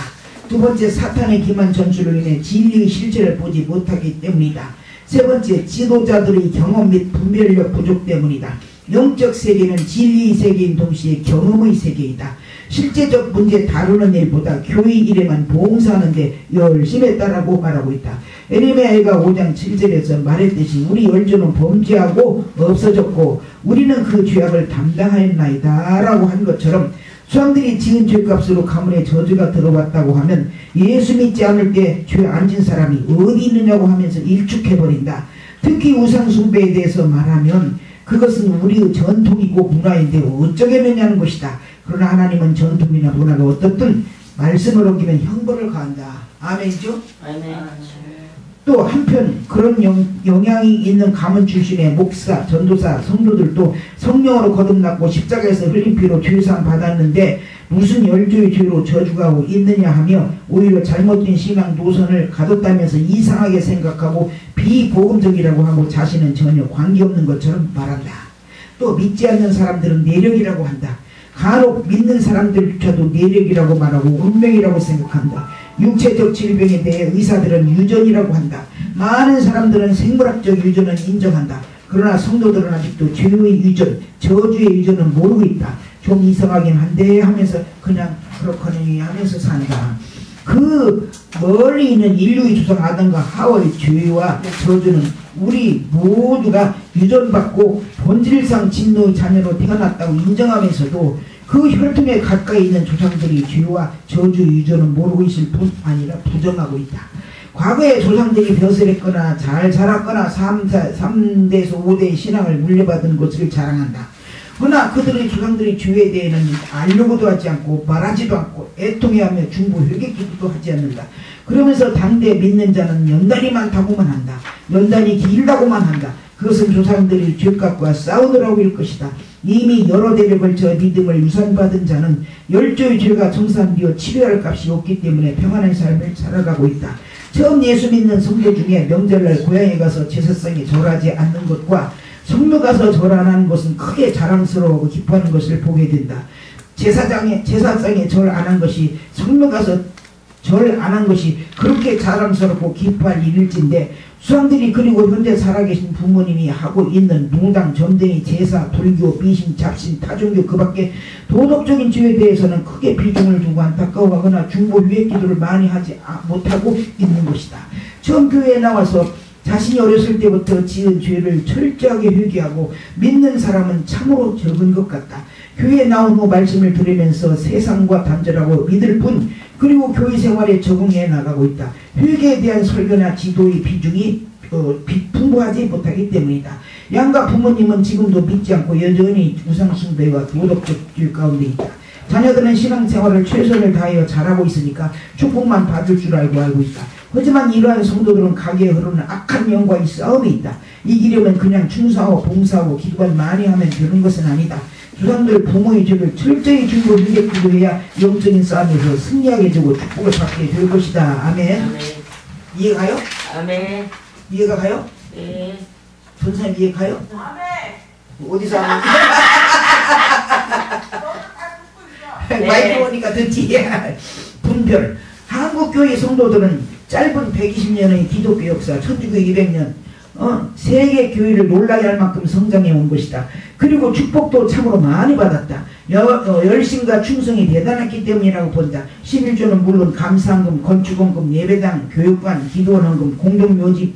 두 번째, 사탄의 기만 전술로 인해 진리의 실체를 보지 못하기 때문이다. 세 번째, 지도자들의 경험 및 분별력 부족 때문이다. 영적 세계는 진리의 세계인 동시에 경험의 세계이다. 실제적 문제 다루는 일보다 교회 일에만 봉사하는 데 열심히 했다라고 말하고 있다. 에레미야가 5장 7절에서 말했듯이 우리 열조는 범죄하고 없어졌고 우리는 그 죄악을 담당하였나이다 라고 한 것처럼 수상들이 지은 죄값으로 가문에 저주가 들어왔다고 하면 예수 믿지 않을 때 죄 안 진 사람이 어디 있느냐고 하면서 일축해버린다. 특히 우상숭배에 대해서 말하면 그것은 우리의 전통이고 문화인데 어쩌겠느냐는 것이다. 그러나 하나님은 전통이나 문화가 어떻든 말씀을 어기면 형벌을 가한다. 아멘이죠? 아멘. 또 한편 그런 영향이 있는 가문 출신의 목사, 전도사, 성도들도 성령으로 거듭났고 십자가에서 흘린 피로 죄사함 받았는데 무슨 열조의 죄로 저주가 있느냐 하며 오히려 잘못된 신앙 노선을 가뒀다면서 이상하게 생각하고 비복음적이라고 하고 자신은 전혀 관계없는 것처럼 말한다. 또 믿지 않는 사람들은 내력이라고 한다. 간혹 믿는 사람들조차도 내력이라고 말하고 운명이라고 생각한다. 육체적 질병에 대해 의사들은 유전이라고 한다. 많은 사람들은 생물학적 유전은 인정한다. 그러나 성도들은 아직도 죄의 유전, 저주의 유전은 모르고 있다. 좀 이상하긴 한데 하면서 그냥 그렇거니 하면서 산다. 그 멀리 있는 인류의 조상 아담과 하와의 죄와 저주는 우리 모두가 유전받고 본질상 진노의 자녀로 태어났다고 인정하면서도 그 혈통에 가까이 있는 조상들이 죄와 저주 유전은 모르고 있을 뿐 아니라 부정하고 있다. 과거에 조상들이 벼슬했거나 잘 자랐거나 3대에서 5대의 신앙을 물려받은 것을 자랑한다. 그러나 그들의 조상들의 죄에 대해는 알려고도 하지 않고 말하지도 않고 애통해하며 중보 회개기도 하지 않는다. 그러면서 당대 믿는 자는 연단이 많다고만 한다. 연단이 길다고만 한다. 그것은 조상들의 죄값과 싸우느라고 일 것이다. 이미 여러 대를 걸쳐 믿음을 유산받은 자는 열조의 죄가 청산되어 치료할 값이 없기 때문에 평안한 삶을 살아가고 있다. 처음 예수 믿는 성도 중에 명절날 고향에 가서 제사상에 절하지 않는 것과 성묘 가서 절 안 하는 것은 크게 자랑스러워하고 기뻐하는 것을 보게 된다. 제사상에 절 안 한 것이 성묘 가서 절 안 한 것이 그렇게 자랑스럽고 기뻐할 일일진데 수상들이 그리고 현재 살아계신 부모님이 하고 있는 농당, 점쟁이, 제사, 불교, 미신, 잡신, 타종교 그 밖에 도덕적인 죄에 대해서는 크게 비중을 두고 안타까워하거나 중보 유예 기도를 많이 하지 못하고 있는 것이다. 처음 교회에 나와서 자신이 어렸을 때부터 지은 죄를 철저하게 회개하고 믿는 사람은 참으로 적은 것 같다. 교회에 나온 후 말씀을 들으면서 세상과 단절하고 믿을 뿐 그리고 교회 생활에 적응해 나가고 있다. 회개에 대한 설교나 지도의 비중이 풍부하지 못하기 때문이다. 양가 부모님은 지금도 믿지 않고 여전히 우상숭배와 도덕적 길 가운데 있다. 자녀들은 신앙생활을 최선을 다하여 잘하고 있으니까 축복만 받을 줄 알고 있다. 하지만 이러한 성도들은 가게에 흐르는 악한 영과의 싸움이 있다. 이기려면 그냥 충성하고 봉사하고 기도를 많이 하면 되는 것은 아니다. 조상들 부모의 죄를 철저히 중보 회개 기도해야 영적인 싸움에서 승리하게 되고 축복을 받게 될 것이다. 아멘. 아멘. 이해가요? 아멘. 이해가 가요? 네. 전사님 이해가요? 아멘. 어디서 하는 네. 마이크 오니까 듣지. 분별. 한국교회 성도들은 짧은 120년의 기독교 역사, 천주교 200년, 세계 교회를 놀라게 할 만큼 성장해 온 것이다. 그리고 축복도 참으로 많이 받았다. 열심과 충성이 대단했기 때문이라고 본다. 11조는 물론 감사헌금, 건축헌금, 예배당, 교육관, 기도원 헌금, 공동묘지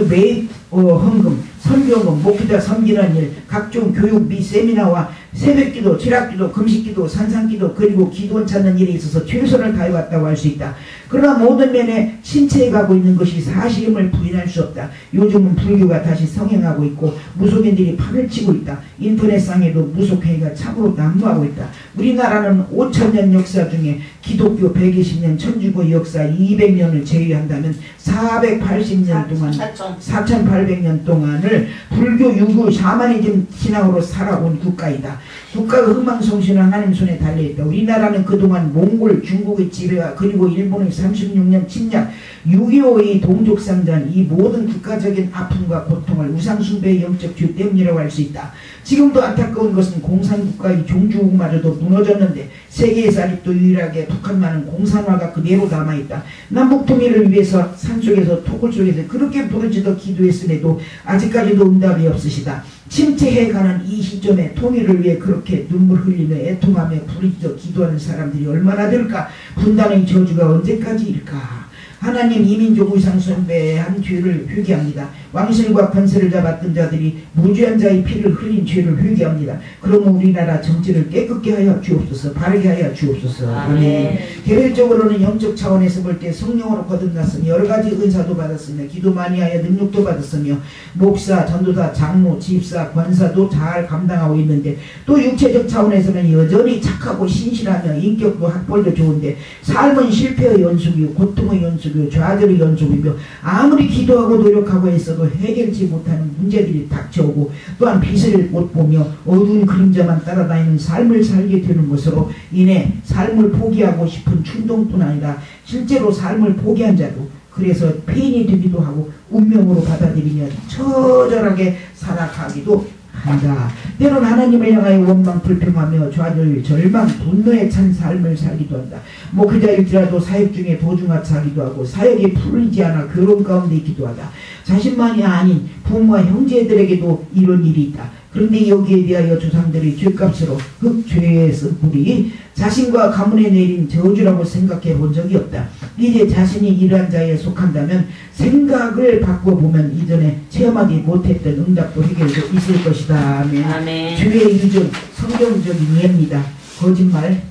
매입 헌금, 선교헌금, 목기자 섬기는 일, 각종 교육 및 세미나와 새벽기도, 철학기도, 금식기도, 산상기도, 그리고 기도원 찾는 일에 있어서 최선을 다해왔다고 할 수 있다. 그러나 모든 면에 침체해가고 있는 것이 사실임을 부인할 수 없다. 요즘은 불교가 다시 성행하고 있고 무속인들이 판을 치고 있다. 인터넷상에도 무속행위가 참으로 난무하고 있다. 우리나라는 5000년 역사 중에 기독교 120년, 천주교 역사 200년을 제외한다면 480년 동안 4800년 동안을 불교, 유교, 샤머니즘 신앙으로 살아온 국가이다. 국가가 흥망성쇠는 하나님 손에 달려있다. 우리나라는 그동안 몽골, 중국의 지배와 그리고 일본의 36년 침략, 6.25의 동족상전, 이 모든 국가적인 아픔과 고통을 우상숭배의 영적 죄 때문이라고 할 수 있다. 지금도 안타까운 것은 공산국가의 종주국마저도 무너졌는데 세계에서 아직도 유일하게 북한만은 공산화가 그대로 남아있다. 남북통일을 위해서 산속에서 토굴 속에서 그렇게 부르짖어 기도했음에도 아직까지도 응답이 없으시다. 침체해가는 이 시점에 통일을 위해 그렇게 눈물 흘리며 애통하며 부르짖어 기도하는 사람들이 얼마나 될까? 분단의 저주가 언제까지일까? 하나님 이민족 우상숭배한 죄를 회개합니다. 왕실과 권세를 잡았던 자들이 무죄한 자의 피를 흘린 죄를 회개합니다. 그러면 우리나라 정치를 깨끗게 하여 주옵소서. 바르게 하여 주옵소서. 아멘. 개별적으로는 영적 차원에서 볼 때 성령으로 거듭났으며 여러가지 은사도 받았으며 기도 많이 하여 능력도 받았으며 목사, 전도사, 장로, 집사, 권사도 잘 감당하고 있는데 또 육체적 차원에서는 여전히 착하고 신실하며 인격도 학벌도 좋은데 삶은 실패의 연속이고 고통의 연속이고 좌절의 연속이며 아무리 기도하고 노력하고 했어도 해결치 못하는 문제들이 닥쳐오고 또한 빛을 못 보며 어두운 그림자만 따라다니는 삶을 살게 되는 것으로 인해 삶을 포기하고 싶은 충동뿐 아니라 실제로 삶을 포기한 자도 그래서 폐인이 되기도 하고 운명으로 받아들이며 처절하게 살아가기도 한다. 때론 하나님을 향하여 원망, 불평하며 좌절, 절망, 분노에 찬 삶을 살기도 한다. 목회자일지라도 사역 중에 도중하차하기도 하고 사역이 풀리지 않아 괴로움 가운데 있기도 하다. 자신만이 아닌 부모와 형제들에게도 이런 일이 있다. 그런데 여기에 대하여 조상들이 죄값으로 흑죄의 쓴뿌리 자신과 가문에 내린 저주라고 생각해 본 적이 없다. 이제 자신이 이러한 자에 속한다면 생각을 바꿔보면 이전에 체험하지 못했던 응답도 해결되어 있을 것이다. 아멘. 아멘. 죄의 유전, 성경적인 예입니다. 거짓말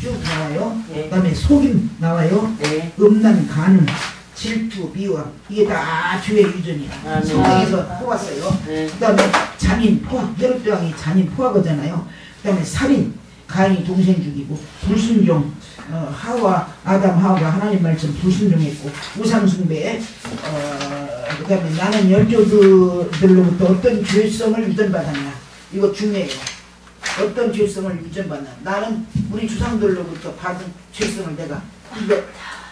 쭉 나와요. 네. 그 다음에 속임 나와요. 네. 음란, 간음, 질투, 비화 이게 다 죄의 유전이야. 아, 네. 성경에서 뽑았어요. 네. 그 다음에 잔인, 포악, 헤롯왕이 잔인 포악하잖아요. 그 다음에 살인, 가인이 동생 죽이고 불순종, 아담 하와가 하나님 말씀 불순종했고 우상숭배, 그 다음에 나는 열조들로부터 어떤 죄성을 유전받았나. 이거 중요해요. 어떤 죄성을 유전받나. 나는 우리 조상들로부터 받은 죄성을 내가 이거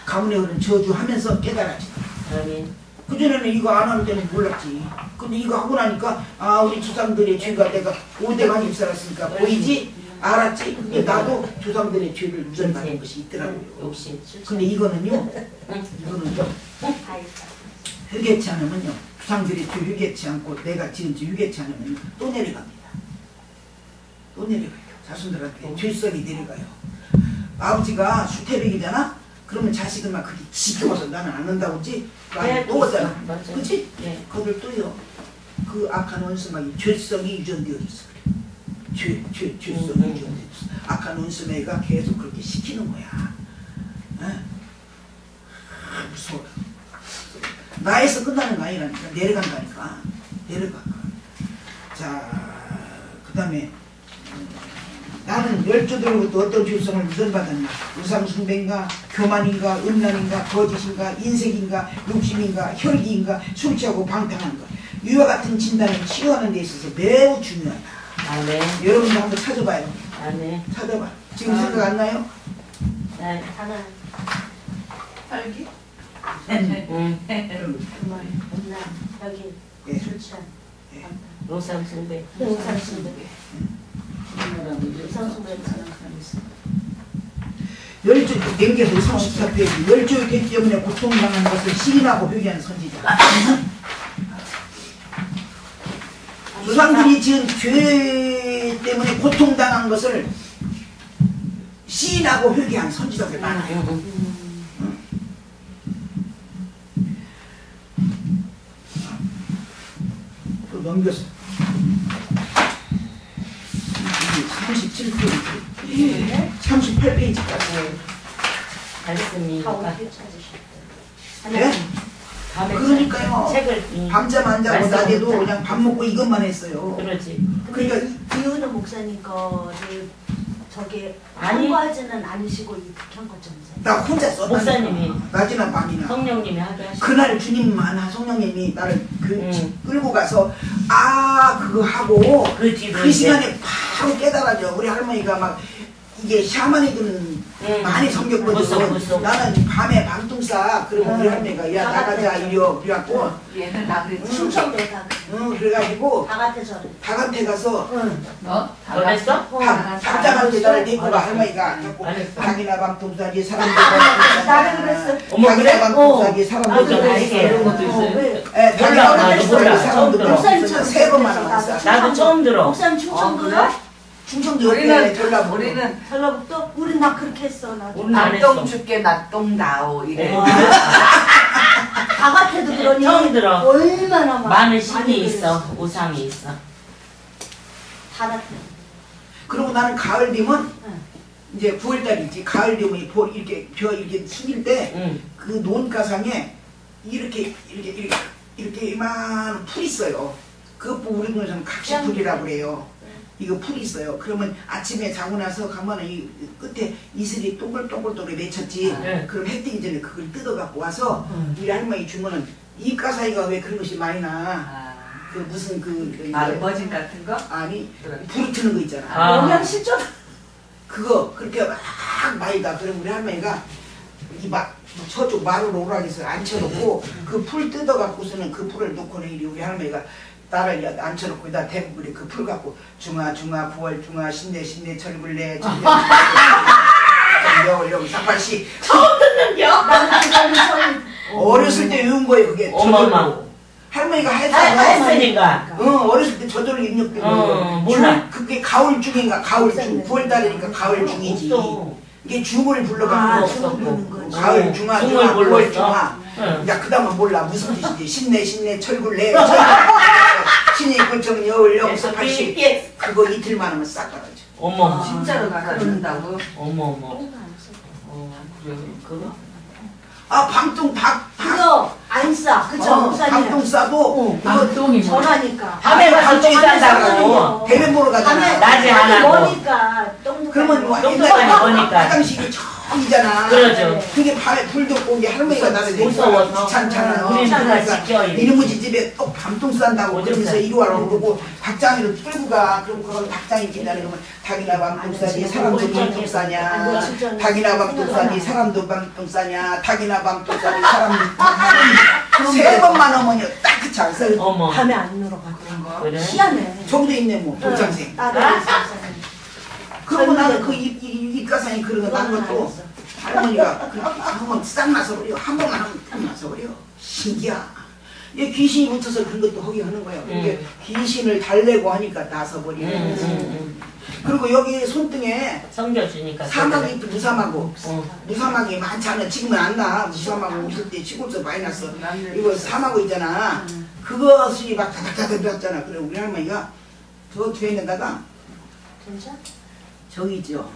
가문에 오는 저주하면서 깨달았지. 아멘. 그전에는 이거 안 하는 때는 몰랐지. 근데 이거 하고 나니까 아 우리 조상들의 죄가 내가 5대만 입살았으니까 보이지? 알았지? 근데 나도 조상들의 죄를 유전받는 것이 있더라고요. 역시. 근데 이거는요. 회개치 않으면요. 조상들의 죄 회개치 않고 내가 지은 죄 회개치 않으면 또 내려갑니다. 또 내려가요. 자손들한테 죄성이 내려가요. 아버지가 수태백이잖아? 그러면 자식은 막 그게 지겨워서 나는 안 한다고 했지? 많이 또 오잖아. 그치? 네. 그들 또요. 그 악한 원수막이 죄성이 유전되어 있어. 죄성이 유전되어 있어. 악한 원수매가 계속 그렇게 시키는 거야. 무서워. 나에서 끝나는 거 아니라니까. 내려간다니까. 내려가. 자, 그 다음에 나는 열조들로부터 어떤 죄성을 유전받았나. 우상숭배인가, 교만인가, 음란인가, 거짓인가, 인색인가, 욕심인가, 혈기인가, 술 취하고 방탕한가. 이와 같은 진단을 치료하는 데 있어서 매우 중요하다. 아멘. 여러분도 한번 찾아봐요. 아멘. 찾아봐. 지금 생각 안 나요? 네. 하나. 딸기? 응. 그만. 여기. 예. 술 취한. 예. 우상숭배. 우상숭배. 우상숭배. 열조, 맹계서 34페이지. 열조의 죄 때문에 고통당하는 것을 시인하고 회개하는 선지자. 조상들이 지은 죄 일 때문에 고통당한 것을 시인하고 회개한 선지자들 많아요. 또 넘겼어. 37페이지, 38페이지까지. 말씀이 다 어떻게 찾으셨대요? 네? 밤에 그러니까요. 책을 밤잠 안 자고 말씀 낮에도 없다. 그냥 밥 먹고 이것만 했어요. 그러지. 그러니까 이은우 목사님 거를 저기 아니. 참고하지는 않으시고 이 북한 거좀 나 혼자 썼다. 목사님이. 낮이나 밤이나. 성령님이 하게 하시고. 그날 주님만 성령님이 나를 응. 끌고 가서 그거 하고 그 뒤로 그 이제 시간에 바로 깨달아져. 우리 할머니가 막 이게 샤머니들은 많이 섬겼거든. 무서워. 나는 밤에 밤통 싸. 그러면 우리 할머니가 야 나가자 이려 그래갖고 얘는 나 그랬지. 충청도다. 그래가지고 바깥에 저를. 닭한테 가서 너? 그랬어? 닭장한테 나를 데리고 가. 할머니가 자꾸 안 했어. 닭이나 밤통 싸지 사람도 나는 그랬어. 어머, 그래? 닭이나 밤통 싸지 사람도 나도 밤통 알게. 싸지. 이런 것도 있어요? 왜? 예, 몰라, 나도 몰라. 사람도 처음 들어. 목사님처럼 세 번만 왔어. 나도 처음 들어. 목사님 그래? 충청도야? 충청도 우리는 옆에 전라북도. 우리는 전라북도? 우린 나 그렇게 했어. 나도. 우린 안 낙동 했어. 죽게 낙동 나오 이래. 바깥에도 그러니 처음 들어. 얼마나 많은 신이 많이 있어. 그랬어. 우상이 있어. 바깥에. 그리고 나는 가을 되면 응. 이제 9월달이지. 가을 되면 이렇게 벼 이렇게 숙일 때 응. 그 논가상에 이렇게 이만 풀 있어요. 그 우리 동네에서는 각시풀이라고 그래요. 이거 풀이 있어요. 그러면 아침에 자고 나서 가면 이 끝에 이슬이 동글동글 맺혔지. 네. 그럼 해 뜨기 전에 그걸 뜯어 갖고 와서 우리 할머니 주면은 이 가사이가 왜 그런 것이 많이 나? 그 무슨 머진 같은 거? 아니 불 트는 거 있잖아. 아. 영양 실전. 그거 그렇게 막 많이 다. 그럼 우리 할머니가 저쪽 마루로 오락해서 앉혀놓고 그 풀 뜯어 갖고서는 그 풀을 놓고는 이리 우리 할머니가 나를 앉혀놓고 거기다 대부분이 그 풀 갖고 중아 9월 중아 신내 철굴래 여울 쌍팔씨 처음 듣는겨? 나는 그거는 처음. 어렸을 때 외운 거예요. 그게 어머마. 저절로. 할머니가 했으니까. 어렸을 때 저절로 입력되고 몰라. 그게 가을 중인가 가을 중 9월달이니까 가을 중이지. 없어. 이게 중을 불러가지고 없었고. 가을 중아 중을 9월 불렀어. 중아. 응. 야 그다음은 몰라 무슨 뜻이지. 신내 철굴내 신이 꿀청 여울 영서 80 예. 그거 이틀만 하면 싹 떨어져. 어머. 진짜로 가르친다고? 어머. 그런 거안 써. 그래. 그거? 밤동 그거 안 싸. 그쵸? 목사님. 밤동 싸도 낙동이 뭐? 전화니까. 밤에 가서 밤에 뛴다고. 대면 보러 가잖아. 밤에 낮에 안 하고. 머니까 똥도 그러면 뭐 똥도 옛날에 많이 보니까. 화장실이 저기잖아. 그러죠. 그게 밤에 불도 없고 이게 할머니가 나를 데리고 무서워서. 귀찮잖아. 우리 누가 그러니까 지켜, 이래. 이놈의 집에 또 밤통 싼다고 오줌 그러면서 싸. 이리 와라 그러고 닭장이로 끌고 가. 그럼 그건 닭장이 기다려 그러면 닭이나 밤통 싸니 사람도 밤통 싸냐. 닭이나 밤통 싸니 사람도 밤통 싸냐. 닭이나 밤통 싸니 사람도 밤통 싸냐. 세 번만 하면 딱그 장사. 어머. 밤에 안 놀아가. 그런 거? 그래? 희한해. 저기도 있네 뭐 돌장생. 나도 있었어. 그러고 나는 그 입가상이 그런 거 난 것도 할머니가 한번 싹 나서버려. 한 번만 하면 딱 나서버려. 신기야. 이게 귀신이 붙어서 그런 것도 하게 하는 거야. 이게 귀신을 달래고 하니까 나서버려. 그리고 여기 손등에 섬겨주니까. 사막이 있고 무사마고. 어. 무사막이 많잖아. 지금은 안 나. 무사마고 없을 때 시골에서 많이 났어. 이거 사마고 있잖아. 그것이 막 다닥다닥 났잖아. 그래 우리 할머니가 저 뒤에 있는다가 괜찮아? 저기 있죠.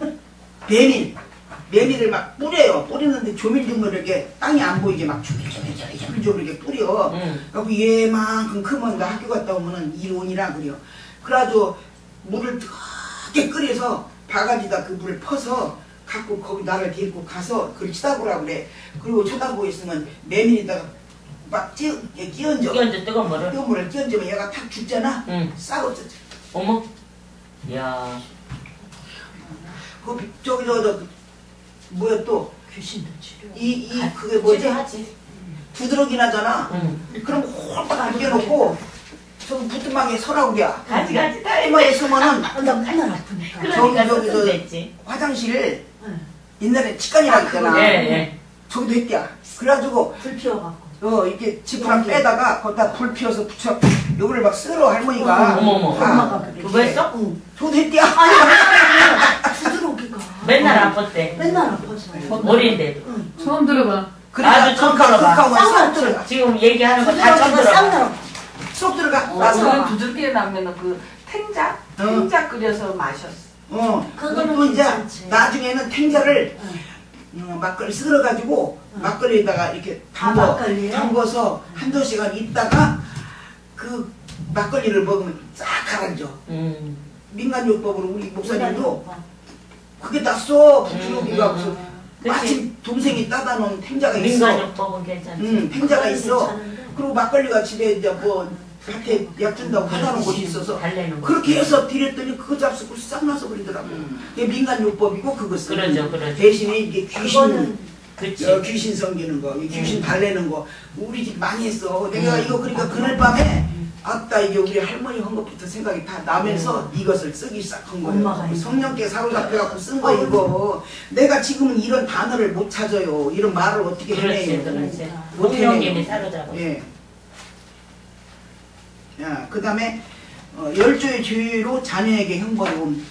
메밀을 막 뿌려요. 뿌리는데 조밀조밀 이렇게 땅이 안 보이게 막 조밀조밀 이렇게 뿌려. 그래갖고 얘만큼 크면 나 학교 갔다 오면은 이론이라 그래요. 그래가지고 물을 뜨겁게 끓여서 바가지다 그 물을 퍼서 갖고 거기 나를 데리고 가서 그걸 쳐다보라고 그래. 그리고 쳐다보고 있으면 메밀에다가 막 끼얹어. 끼얹어 뜨거운 물을. 뜨거운 물을 끼얹으면 얘가 탁 죽잖아. 응. 싹 없어져. 어머. 야. 그 저기 뭐야 또 귀신도 치료. 그게 뭐지? 치료하지. 두드러기 나잖아. 응. 그럼 홀딱 당겨놓고 저기 부뚜막에 서라고 그래. 가지 다 부뚜막에 서면은 나 맨날 아프니까. 그러니까 저기 저기 됐지. 화장실 응. 옛날에 치간이라고 했잖아. 예. 저기도 했대야. 그래가지고 불 피워갖고. 이렇게 지푸라 빼다가 거기다 불 피워서 붙여 요거를 막 쓸어 할머니가. 어머머. 엄마가 그래. 그거 했어? 응. 저도 했디야. 부드러기가. 맨날 아팠대. 맨날 아파서. 머리인데도. 처음 들어봐. 나도 처음 들어봐. 쏙 들어가. 지금 얘기하는 거 다 처음 부드러기가 싹 들어봐. 들어. 쏙 들어가. 나는 나서. 두들겨 나면은 그 탱자 끓여서 마셨어. 그거는 또 이제 괜찮지. 나중에는 탱자를 막걸리 쓸어가지고 막걸리에다가 이렇게 막걸리요? 담궈서 한두 시간 있다가 그 막걸리를 먹으면 싹 가라앉아. 민간요법으로 우리 목사님도 그게 땄어. 부추기가 무슨 마침 동생이 따다 놓은 탱자가 있어. 민간요법은 괜찮지. 탱자가 있어. 괜찮은데. 그리고 막걸리가 집에 이제 뭐 밭에 약 준다고 사다놓은 곳이 있어서 달래는 거. 그렇게 해서 드렸더니 그거 잡수고 싹 나서 버리더라고. 이게 민간요법이고 그것은 그러죠, 그러죠. 대신에 이게 귀신 그거는 그치. 귀신 섬기는 거, 귀신 달래는 거 우리 집 많이 했어. 내가 이거 그러니까 그날 밤에 아따 이게 우리 할머니 한 것부터 생각이 다 나면서 이것을 쓰기 시작한 엄마가 거예요. 이거. 성령께 사로잡혀갖고 쓴 거 이거. 내가 지금은 이런 단어를 못 찾아요. 이런 말을 어떻게 그렇지, 해내요. 그렇지. 못 성령님이 해내요. 사로잡아. 예. 자, 그 다음에 열조의 죄로 자녀에게 형벌이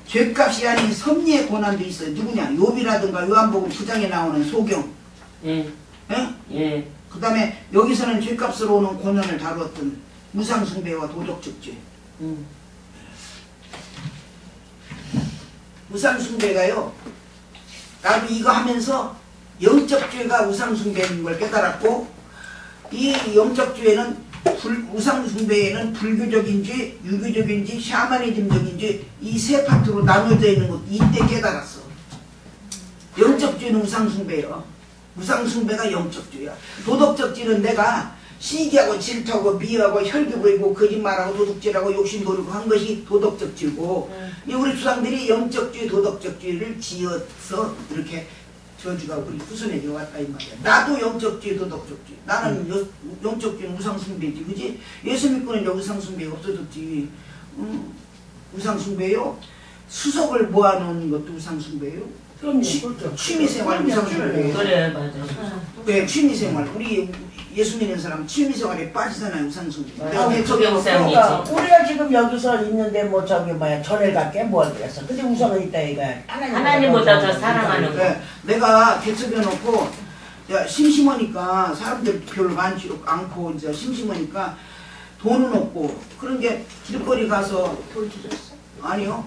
죄값이 아닌 섭리의 고난도 있어요. 누구냐? 욥이라든가 요한복음 9장에 나오는 소경. 예. 예? 예. 그 다음에 여기서는 죄값으로 오는 고난을 다루었던 우상숭배와 도덕적 죄. 우상숭배가요. 나도 이거 하면서 영적 죄가 우상숭배인 걸 깨달았고 이 영적 죄는 우상숭배에는 불교적인지 유교적인지 샤머니즘적인지 이 세 파트로 나눠져 있는 것 이때 깨달았어. 영적 죄는 우상숭배예요. 우상숭배가 영적 죄야. 도덕적 죄는 내가 시기하고 질투하고 미워하고 혈기 부리고 거짓말하고 도둑질하고 욕심 부리고 한 것이 도덕적 죄고 이 우리 조상들이 영적 죄, 도덕적 죄를 지어서 이렇게 저주가 우리 후손에게 왔다 이 말이야. 나도 영적 죄, 도덕적 죄. 나는 영적 죄는 우상숭배지, 그지? 예수 믿고는 이제 우상숭배가 없어졌지. 우상숭배요. 수석을 모아놓은 것도 우상숭배요. 취미생활 우상숭배예요. 그래, 맞아. 네, 취미생활. 우리 예수 믿는 사람 취미생활에 빠지잖아요, 우상숭배. 맞아. 내가 그게 우상이지. 대처가 우리가 지금 여기서 있는데 뭐 저기 뭐야 절에 갈게 뭘 그랬어. 근데 우상은 있다 이거. 하나님보다 더 사랑하는 거. 네, 내가 개척해놓고 야, 심심하니까 사람들 별로 많지 않고 이제 심심하니까 돈은 없고 그런 게 길거리 가서 돌 주셨어? 아니요.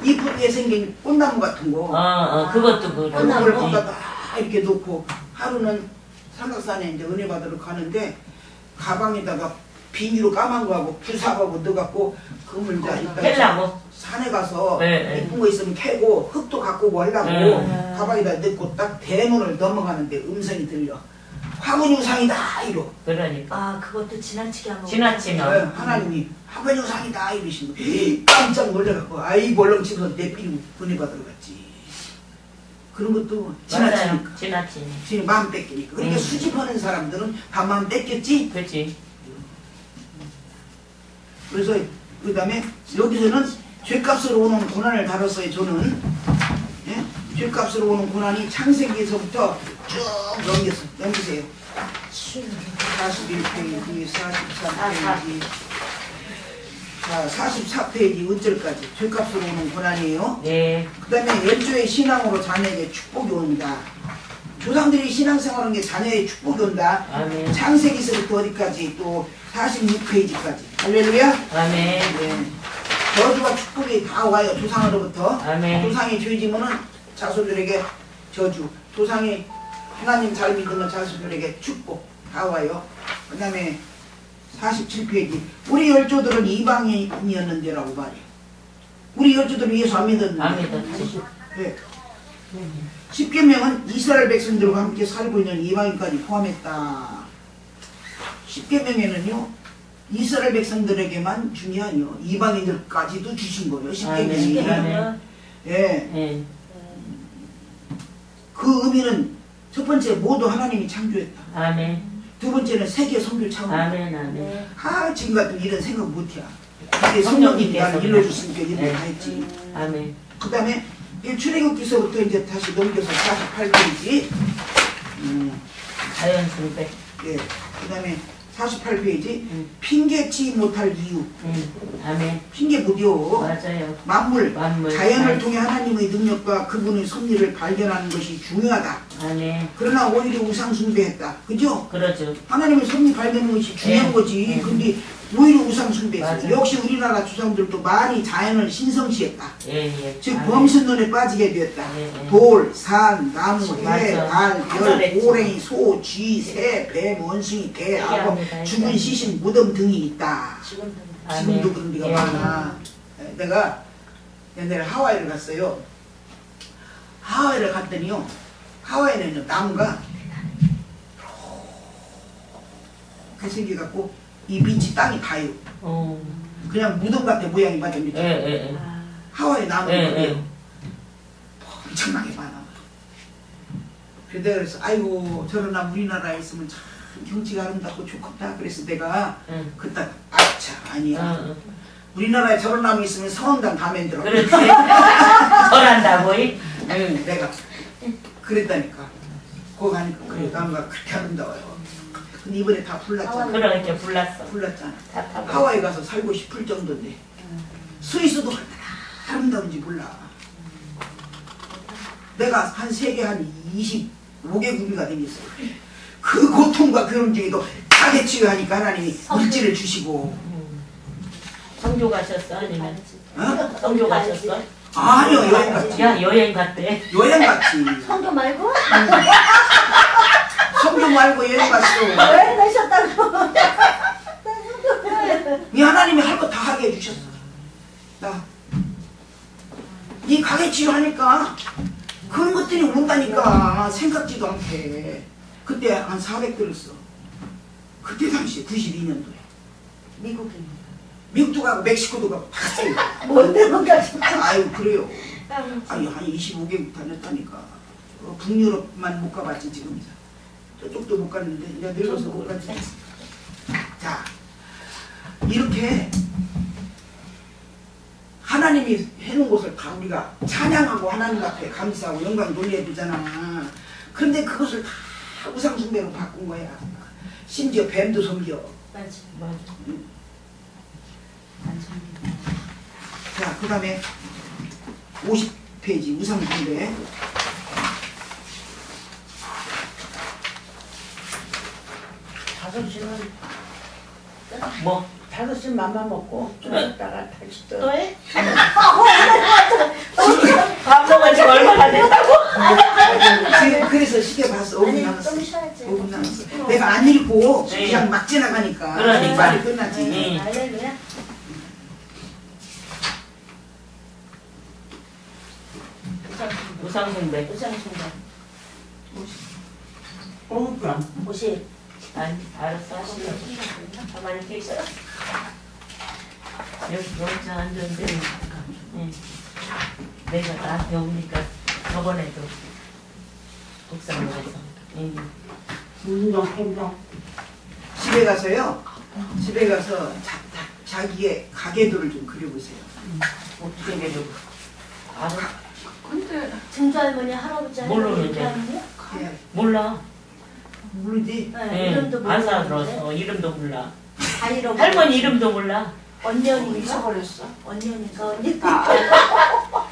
이쁘게 생긴 꽃나무 같은 거. 그것도 그래. 그걸 거기다 다 이렇게 놓고 하루는 삼각산에 이제 은혜 받으러 가는데 가방에다가 비닐로 까만 거하고 부사하고 넣어갖고 그걸 이제 이따 헬라고? 산에 가서 네, 이쁜 거 있으면 캐고 흙도 갖고 오고 하려고 가방에다 넣고 딱 대문을 넘어가는데 음성이 들려. 화분이 우상이다 이러. 그러니까. 아 그것도 지나치게 하면. 지나치면. 하나님이 화분이 우상이다 이러신 거. 깜짝 놀래갖고 아이 벌렁치면서 내삐고 은혜 받으러 갔지. 그런 것도 지나치니까. 맞아요. 지나치니. 지금 마음 뺏기니까. 그러니까 수집하는 사람들은 다 마음 뺏겼지. 그치. 그래서 그 다음에 여기서는 죄값으로 오는 고난을 다뤘어요. 저는 예? 죄값으로 오는 고난이 창세기에서부터 쭉 넘기세요. 41페이지, 43페이지, 자 44페이지 은절까지 죄값으로 오는 고난이에요. 예. 그 다음에 열조의 신앙으로 자녀에게 축복이 옵니다. 조상들이 신앙생활하는 게 자녀의 축복이 온다. 아멘. 창세기서부터 어디까지 또 46페이지까지. 할렐루야. 아멘. 네. 저주와 축복이 다 와요. 조상으로부터. 아멘. 조상이 죄지면은 자손들에게 저주. 조상이 하나님 잘 믿으면 자손들에게 축복 다 와요. 그 다음에 47페이지. 우리 열조들은 이방인이었는데라고 말이에요. 우리 열조들은 예수 안 믿었는데. 안 믿었지. 네. 십계명은 이스라엘 백성들과 함께 살고 있는 이방인까지 포함했다. 십계명에는요 이스라엘 백성들에게만 준이 아니요 이방인들까지도 주신 거예요. 십계명이. 아멘. 예. 예. 그 의미는 첫 번째 모두 하나님이 창조했다. 아멘. 두 번째는 세계 선교 차원. 아멘. 아멘. 지금 같은 이런 생각 못해요. 이게 성령님이 나를 일러줬으니까 이렇게 네. 다 했지. 아멘. 그 다음에 출애굽기서부터 이제 다시 넘겨서 48페이지 자연승배. 예. 그 다음에 48페이지 핑계치 못할 이유. 아멘. 핑계 못이요. 맞아요. 만물, 자연을 아멘. 통해 하나님의 능력과 그분의 섭리를 발견하는 것이 중요하다. 아멘. 그러나 오히려 우상숭배했다. 그죠? 그러죠. 하나님의 섭리 발견하는 것이 중요한 네. 거지. 네. 근데 오히려 우상숭배했어요. 맞아요. 역시 우리나라 조상들도 많이 자연을 신성시했다. 예. 즉 아멘. 범신론에 빠지게 되었다. 예. 돌, 산, 나무, 해, 맞아. 달, 별, 그랬지. 고랭이, 소, 쥐, 새, 뱀, 원숭이, 개, 악어, 얘기합니다. 죽은 시신, 무덤 등이 있다. 지금도 지금도 그런 데가 예. 많아. 내가 옛날에 하와이를 갔어요. 하와이를 갔더니요. 하와이는 나무가 이렇게 생겨갖고 이 밑이 땅이 다요. 그냥 무덤 같아 모양이 맞아. 예. 하와이 나무가 예, 그래요. 예. 엄청나게 많아. 그래서 아이고 저런 나무 우리나라에 있으면 참 경치가 아름답고 좋겠다. 그래서 내가 그때 아차 아니야. 우리나라에 저런 나무 있으면 성황당 가면 들어. 그렇지. 절한다고. 응, 내가 그랬다니까. 거기 가니까 그래 나무가 그렇게 아름다워요. 근데 이번에 다 불났잖아. 그러니까 불났어. 불났잖아. 다 타고. 하와이 가서 살고 싶을 정도인데 스위스도 얼마나 아름다운지 몰라. 내가 한 세계 한 25개국이가 되겠어. 그 고통과 그런 중에도 자기 치유하니까 하나님이 물질을 주시고. 성교 가셨어 아니면? 어? 성교 가셨어? 아니요 여행 갔지. 야 여행 갔대. 여행 갔지. 성교 말고? 성교 말고 여행 갔어. 왜 가셨다고? 이 하나님이 할 거 다 하게 해주셨어. 이 가게 치유하니까 그런 것들이 온다니까 생각지도 않게. 그때 한 400 들었어. 그때 당시에 92년도에. 미국인. 미국도 가고 멕시코도 가고 다 써요. 뭔데 거기까지? 아유 그래요. 아니 한 25개국 다녔다니까. 북유럽만 못 가봤지 지금. 저쪽도 못 갔는데 이제 늙어서 못 갔지. 자 이렇게 하나님이 해놓은 것을 다 우리가 찬양하고 하나님 앞에 감사하고 영광 돌려주잖아. 그런데 그것을 다 우상숭배로 바꾼 거야. 심지어 뱀도 섬겨. 맞아. 자, 그 다음에 50페이지 우상숭배. 다섯 시는 뭐? 5시 맘만 먹고 좀 있다가 다시 또. 또 해? 밥 먹은 지 얼마나 됐다고? 지금 그래서 시계 봤어. 5분 아니 남았어. 좀 쉬어야지. 5분 남았어. 내가 안 읽고 네. 그냥 막 지나가니까 그러니까. 빨리 끝나지. 네. 할렐루야. 우상숭배. 우상숭배. 50g. 50. 아니 알았어 하시오. 가만히 계셔. 여기 멀쩡 앉았는데 내가 나한테 오니까 저번에도 국산으로서 운동 행동. 집에 가서요. 집에 가서 자기의 가계도를 좀 그려보세요. 어떻게 되려고? 알아? 근데 증조 할머니 할아버지 모르는데. 이렇게 하는 거? 예. 몰라. 모르지? 네, 이름도 안 모르는데. 살아들었어. 이름도 몰라. 다 잃어버렸어. 할머니 이름도 몰라. 언년인가? 잊어버렸어. 언년인가? 언니.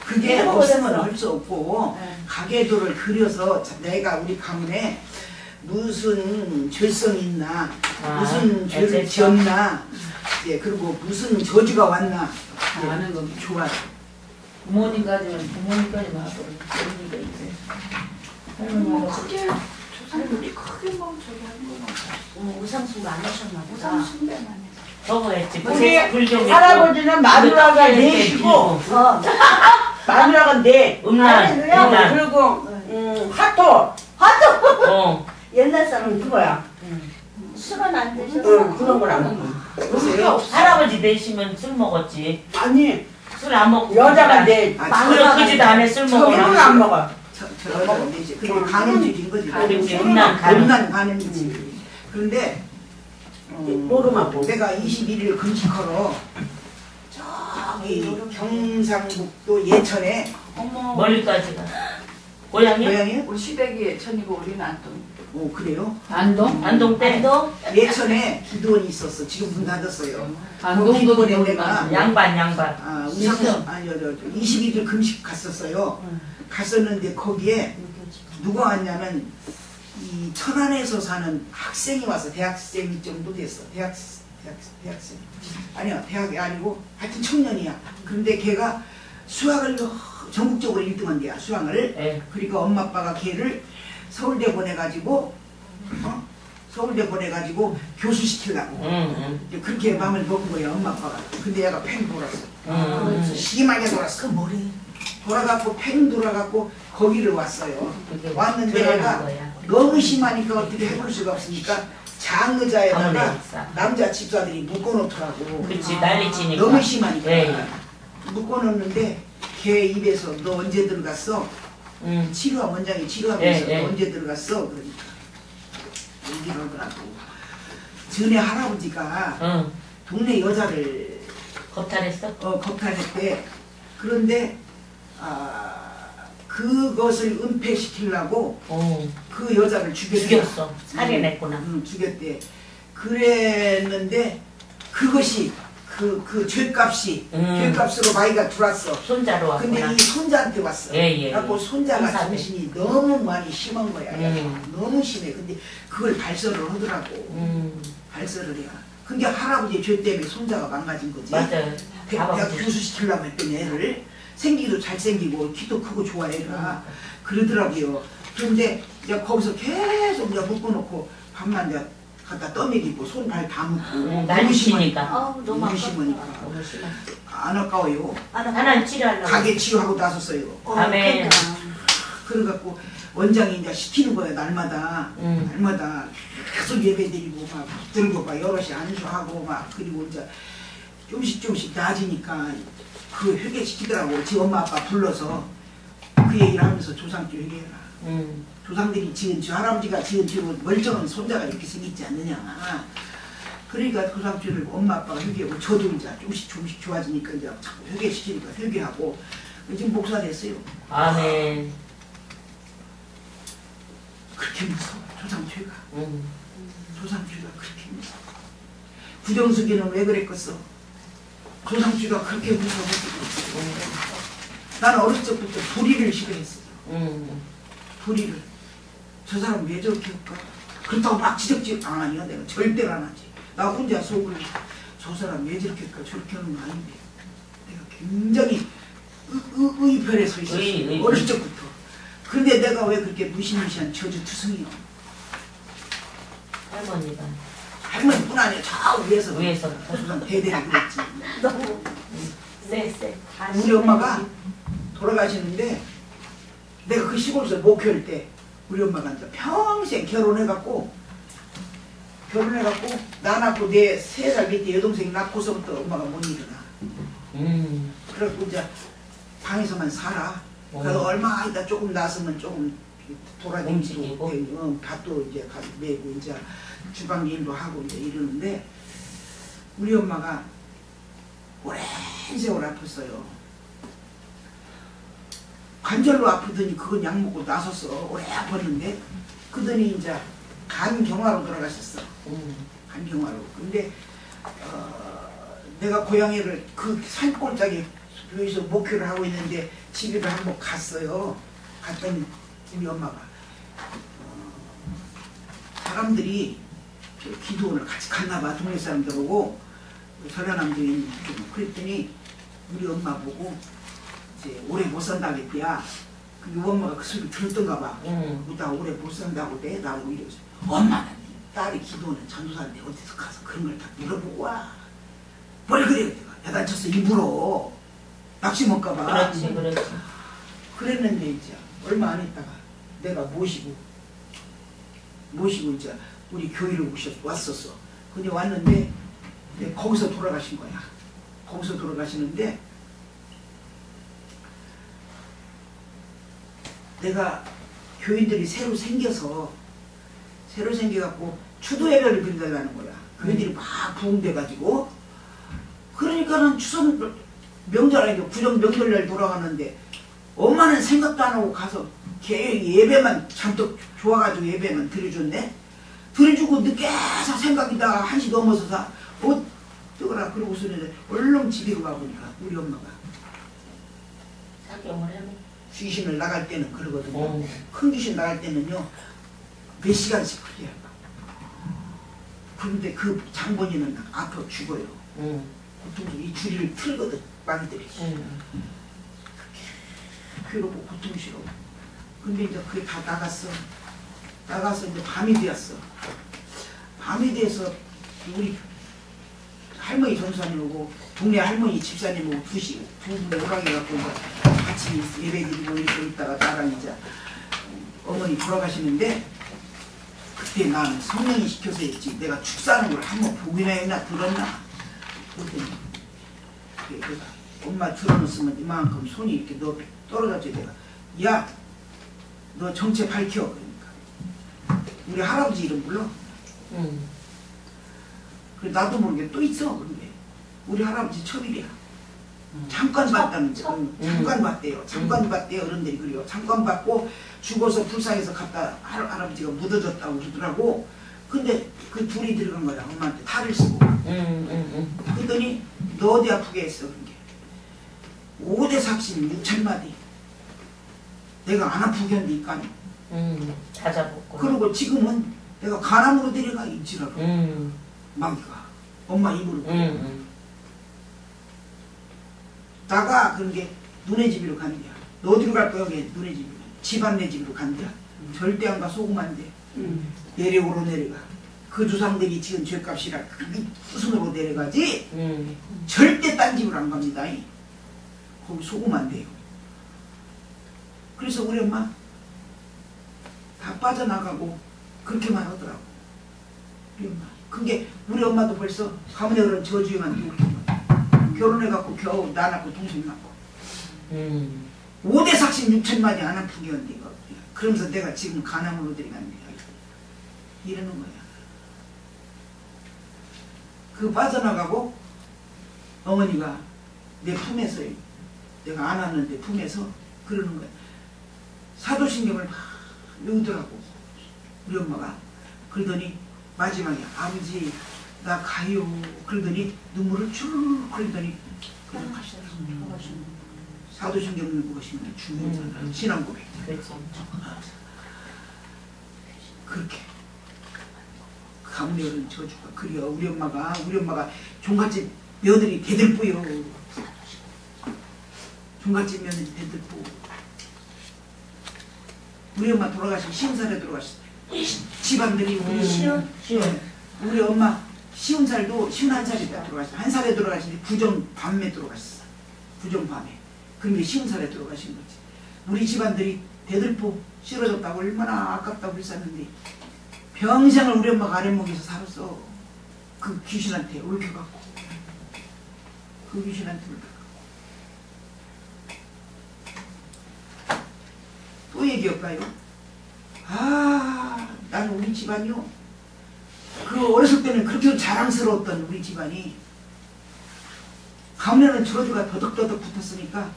그게 잃어버렸어. 없으면 할 수 없고 네. 가계도를 그려서 내가 우리 가문에 무슨 죄성이 있나 무슨 죄를 어쨌든. 지었나 예, 그리고 무슨 저주가 왔나 예, 아는 거. 좋아요. 부모님까지는 부모님까지만 하고 그런 게 있어요. 할머니가 크게 조상들이 크게 뭐 저기 하는 건 없어. 우상숭배 안 하셨나 보다. 우상숭배만 해. 저거 했지. 우리 불경에 할아버지는 마누라가 또 넷이고 어. 마누라가 넷. 음란. 할렐루야. 음란. 그리고 화토. 어. 옛날 사람 그거야. 술은 안 드셨어? 그런 걸 안 먹어. 보세요. 할아버지 내시면 술 먹었지. 아니 술 안 먹고. 여자가 넷. 그래 그 집 안에 술 저거는 안 먹으면 먹어. 저 여자가 이제 그게 간음죄인 거지. 그렇지. 음란 가는. 음란 간음이지. 그런데 노름만 보고. 내가 21일 금식하러 저기 경상북도 예천에 어머. 멀리까지 가. 고향이야? 고향이에요? 우리 시댁이 천이고 우리는 안동. 그래요? 안동? 안동 때 안동? 예천에 기도원이 있었어. 지금 문 닫았어요. 안동도 기도원에 너무 내가 많지. 양반. 우상 아니요 22일 금식 갔었어요. 갔었는데 거기에 누가 왔냐면 이 천안에서 사는 학생이 와서 대학생 정도 됐어. 대학생 아니야 대학이 아니고 하여튼 청년이야. 그런데 걔가 수학을 전국적으로 1등한 데야 수학을. 예. 그러니까 엄마 아빠가 걔를 서울대 보내가지고 서울대 보내가지고 교수 시키려고 이제 그렇게 마음을 먹은 거야 엄마 아빠가. 근데 얘가 팽 돌았어. 심하게 돌았어. 그 머리. 돌아갖고 팽 돌아갖고 거기를 왔어요. 왔는데 드러난 얘가 거야. 너무 심하니까 어떻게 해볼 수가 없으니까 장의자에다가 아무래도 있어. 남자 집사들이 묶어놓더라고. 그치 난리치니까. 너무 심하니까 예. 묶어놓는데 걔 입에서 너 언제 들어갔어? 치료함 원장이 치료하면서 예, 예. 너 언제 들어갔어? 그러니까 얘기를 하더라고. 전에 할아버지가 동네 여자를 겁탈했어? 겁탈했대. 그런데 그것을 은폐시키려고 그 여자를 죽였어. 살해냈구나. 죽였대. 그랬는데 그것이 그 죄값이 죄값으로 마이가 들어왔어. 손자로 왔구나. 근데 이 손자한테 왔어. 예. 그래갖고 손자가 형사들. 정신이 너무 많이 심한 거야. 너무 심해. 근데 그걸 발설을 하더라고. 발설을 해. 그게 할아버지의 죄 때문에 손자가 망가진 거지. 맞아요. 내가 아버지. 교수시키려고 했더니 애를 생기도 잘생기고 키도 크고 좋아 애가. 그러더라고요. 그런데 이제 거기서 계속 이제 묶어놓고 밥만 이제 갖다 떠먹이고 손 발 다 묶고 난리치니까. 아우 너무 너무 심하니까 아깝다. 너무 심해. 안 아까워요. 하나는 치료하려고. 가게 치료하고 나섰어요. 밤에. 그래갖고 원장이 이제 시키는 거예요 날마다. 날마다 계속 예배드리고 막 들고 막 여럿이 안수하고 막 그리고 이제 조금씩 나아지니까 그 회개시키더라고. 지 엄마 아빠 불러서 그 얘기를 하면서 조상주 회개해라. 조상들이 지은 주 할아버지가 지은 주로 멀쩡한 손자가 이렇게 생기지 않느냐. 그러니까 조상주를 엄마 아빠가 회개하고 저도 이제 조금씩 좋아지니까 이제 자꾸 회개시키니까 회개하고 지금 목사 됐어요. 아멘. 그렇게 무서워 조상주가. 조상주가 그렇게 무서워. 구정숙이는 왜 그랬겠어? 조상주가 그렇게 무서워. 나는 어렸을 적부터 불의를 싫어했어. 불의를. 저 사람 왜 저렇게 할까? 그렇다고 막 지적질 안 하냐? 내가 절대로 안 하지. 나 혼자 속을 저 사람 왜 저렇게 할까? 저렇게 하는 거 아닌데. 내가 굉장히 의편에 서 있었어. 어렸을 적부터. 근데 내가 왜 그렇게 무시무시한 저주투성이요? 할머니가. 할머니뿐 아니야. 저 위에서. 위에서. 조상 대대를 그랬지. 너무 쎄. 우리 엄마가 돌아가시는데 내가 그 시골에서 목회할 때 우리 엄마가 이제 평생 결혼해갖고 나 낳고 내 3살 밑에 여동생이 낳고서부터 엄마가 못 일어나. 그래갖고 이제 방에서만 살아. 그래서 얼마 있다 조금 나서면 조금 돌아다니고 밭도 이제 가서 메고 이제 주방 일도 하고 이제 이러는데 우리 엄마가 오랜 세월 아팠어요. 관절로 아프더니 그건 약 먹고 나섰어. 오래 아팠는데 그더니 이제 간경화로 돌아가셨어. 간경화로. 근데 내가 고향에를 그 산골짜기 여기서 목회를 하고 있는데 집에를 한번 갔어요. 갔더니 우리 엄마가 사람들이 기도원을 같이 갔나봐. 동네 사람들하고 설화남들이 그랬더니 우리 엄마 보고 이제 오래 못 산다고 했대야. 그 엄마가 그 소리 들었던가 봐. 나 오래 못 산다고 돼? 나고 이러면서 엄마는 딸이 기도는 전도사인데 어디서 가서 그런 걸 다 물어보고 와. 뭘 그래? 내가 야단쳤어 일부러. 낚시 먹까 봐. 그렇지. 그랬는데 이제 얼마 안 있다가 내가 모시고 이제 우리 교회를 왔었어. 근데 왔는데 거기서 돌아가신 거야. 거기서 돌아가시는데 내가 교인들이 새로 생겨갖고 추도 예배를 드리려는 거야. 교인들이 막 부흥돼가지고 그러니까는 추석 명절 아니고 구정 명절날 돌아가는데 엄마는 생각도 안 하고 가서 걔 예배만 잔뜩 좋아가지고 예배만 드려줬네. 드려주고 늦게서 생각이 다 1시 넘어서서 어떡하라 그러고서는 얼른 집으로 가보니까 우리 엄마가 사경을 해보. 귀신을 나갈 때는 그러거든요. 응. 큰 귀신 나갈 때는요 몇 시간씩 그래요. 그런데 그 장본인은 아파 죽어요. 응. 보통 이 줄이를 틀거든 많이들이. 응. 그러고 고통스러워. 근데 이제 그게 다 나갔어. 나가서 이제 밤이 되었어. 밤이 돼서 우리 할머니 전사님 오고 동네 할머니 집사님 오고 두 분이 오락해갖고 이제 같이 예배 드리고 이렇게 있다가 나랑 이제 어머니 돌아가시는데 그때 나는 성령이 시켜서 했지 내가 축사하는 걸 한번 보기나 했나 들었나 그랬더니 내가 엄마 들어놓으면 이만큼 손이 이렇게 너 떨어졌지 내가 야 너 정체 밝혀 그러니까 우리 할아버지 이름 불러 응. 그래 나도 모르게 또 있어 근데 우리 할아버지 첩이랴 잠깐 봤다는 거 잠깐 봤대요 잠깐 봤대요 어른들이 그래요 잠깐 봤고 죽어서 불쌍해서 갖다 할아버지가 묻어졌다고 그러더라고 근데 그 둘이 들어간 거야 엄마한테 탈을 쓰고 그랬더니 너 어디 아프게 했어 그런 게 5대 삭신 6천마디 내가 안 아프게 한다니까 다 잡았고. 그리고 지금은 내가 간암으로 데려가 인지라고 마귀가 엄마 입으로 나가 그런 게 너네 집으로 가는 거야 너 어디로 갈 거야 그게 너네 집으로 집안 내 집으로 간대야 절대 안 가 속으면 안돼 내려오로 내려가 그 조상들이 지은 죄값이라 그 손으로 내려가지 절대 딴 집으로 안 갑니다 거기 속으면 안 돼요 그래서 우리 엄마 다 빠져나가고 그렇게만 하더라고 우리 엄마 그게 우리 엄마도 벌써 가문에 그런 저주에만 우리 결혼해갖고 겨우 나 낳고 동생 낳고 5대 삭신 6천마디 안 아프게 한대 그러면서 내가 지금 간암으로 들어갔네 이러는 거야 그 빠져나가고 어머니가 내 품에서 내가 안 왔는데 품에서 그러는 거야 사도신경을 막 외우더라고 우리 엄마가 그러더니 마지막에 아버지 나 가요 그러더니 눈물을 쭉 흘리더니 그냥 가시더라고 사도신경 외우고 가시면 죽는 신앙 고백 그렇게 가문에 오른 저주가 그래요 우리 엄마가 종갓집 며느리 대들보요 종갓집 며느리 대들보 우리 엄마 돌아가신 50살에 돌아가셨어요. 집안들이 우리 시온? 우리 엄마 50살도 51살에 돌아가셨어요. 한 살에 돌아가시는데 구정 밤에 돌아가셨어요. 구정 밤에. 그런데 50살에 돌아가신 거지. 우리 집안들이 대들보 싫어졌다고 얼마나 아깝다고 그랬었는데 평생을 우리 엄마가 아랫목에서 살았어. 그 귀신한테 얽혀갖고 그 귀신한테 얽혀갖고 또 얘기할까요? 아 나는 우리 집안이요 그 어렸을 때는 그렇게 자랑스러웠던 우리 집안이 가문에는 저주가 더덕더덕 붙었으니까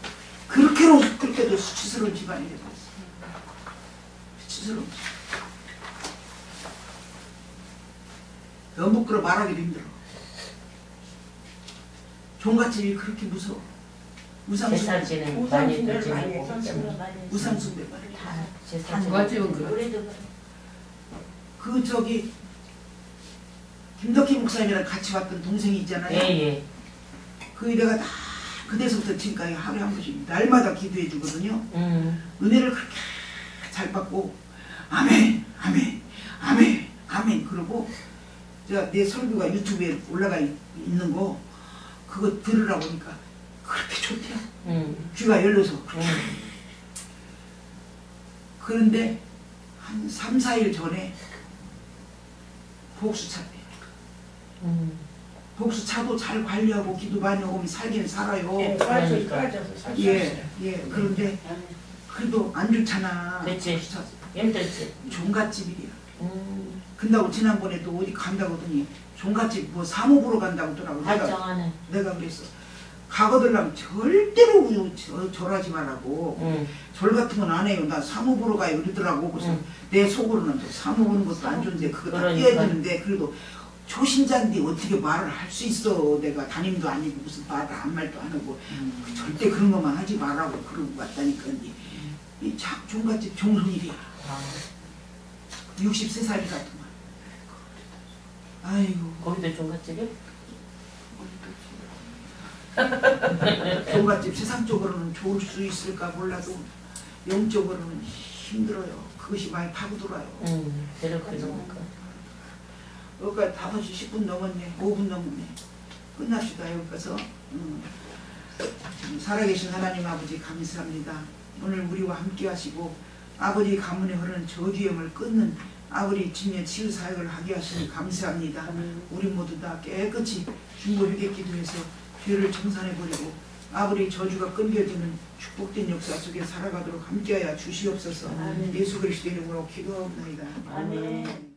그렇게도 수치스러운 집안이 되었어 수치스러운 너무 부끄러 말하기도 힘들어 종갓집이 그렇게 무서워 제사지는 많이 되지. 우상숭배 다 제사지. 종갓집은 그래. 우리도 그 저기 김덕희 목사님이랑 같이 왔던 동생이 있잖아요. 예예. 그 내가 다 그때서부터 지금까지 하루에 한 번씩 날마다 기도해 주거든요. 은혜를 그렇게 잘 받고 아멘 아멘 아멘 아멘 그러고 제가 내 설교가 유튜브에 올라가 있는 거 그거 들으라고 하니까 그렇게 좋대요. 귀가 열려서 그런데 한 3, 4일 전에 복수 찼대요. 복수 차도 잘 관리하고 기도 많이 하고 살기는 살아요. 예, 예. 그런데 그래도 안 좋잖아. 그치. 힘들지. 종갓집이야. 근다고 지난번에도 어디 간다고 하더니 종갓집 뭐 사모보러 간다고 하더라고. 발정하네. 내가 그랬어. 가거들라면 절대로 절하지 말라고. 응. 절 같은 건 안 해요. 나 사무 보러 가요 이러더라고. 그래서 응. 내 속으로는 또 사무 보는 것도 안 좋은데 그거 다 그러니까. 뛰어야 되는데 그래도 초신자인데 어떻게 말을 할 수 있어. 내가 담임도 아니고 무슨 말을 아무 말도 안 하고 절대 그런 것만 하지 말라고 그러고 왔다니까. 이 종갓집 종손일이야. 63살이 같구만. 아이고 거기도 종갓집이? 종갓집 세상적으로는 좋을 수 있을까 몰라도 영적으로는 힘들어요. 그것이 많이 파고들어요. 응. 데려가니까. 여기까지 5시 10분 넘었네. 5분 넘었네. 끝납시다. 여기 가서 살아계신 하나님 아버지 감사합니다. 오늘 우리와 함께 하시고 아버지 가문에 흐르는 저주염을 끊는 아버지 진의 치유 사역을 하게 하시니 감사합니다. 우리 모두 다 깨끗이 중보 회개 기도해서 죄를 청산해버리고 아버지 저주가 끊겨지는 축복된 역사 속에 살아가도록 함께하여 주시옵소서. 예수 그리스도 이름으로 기도하옵나이다. 아멘.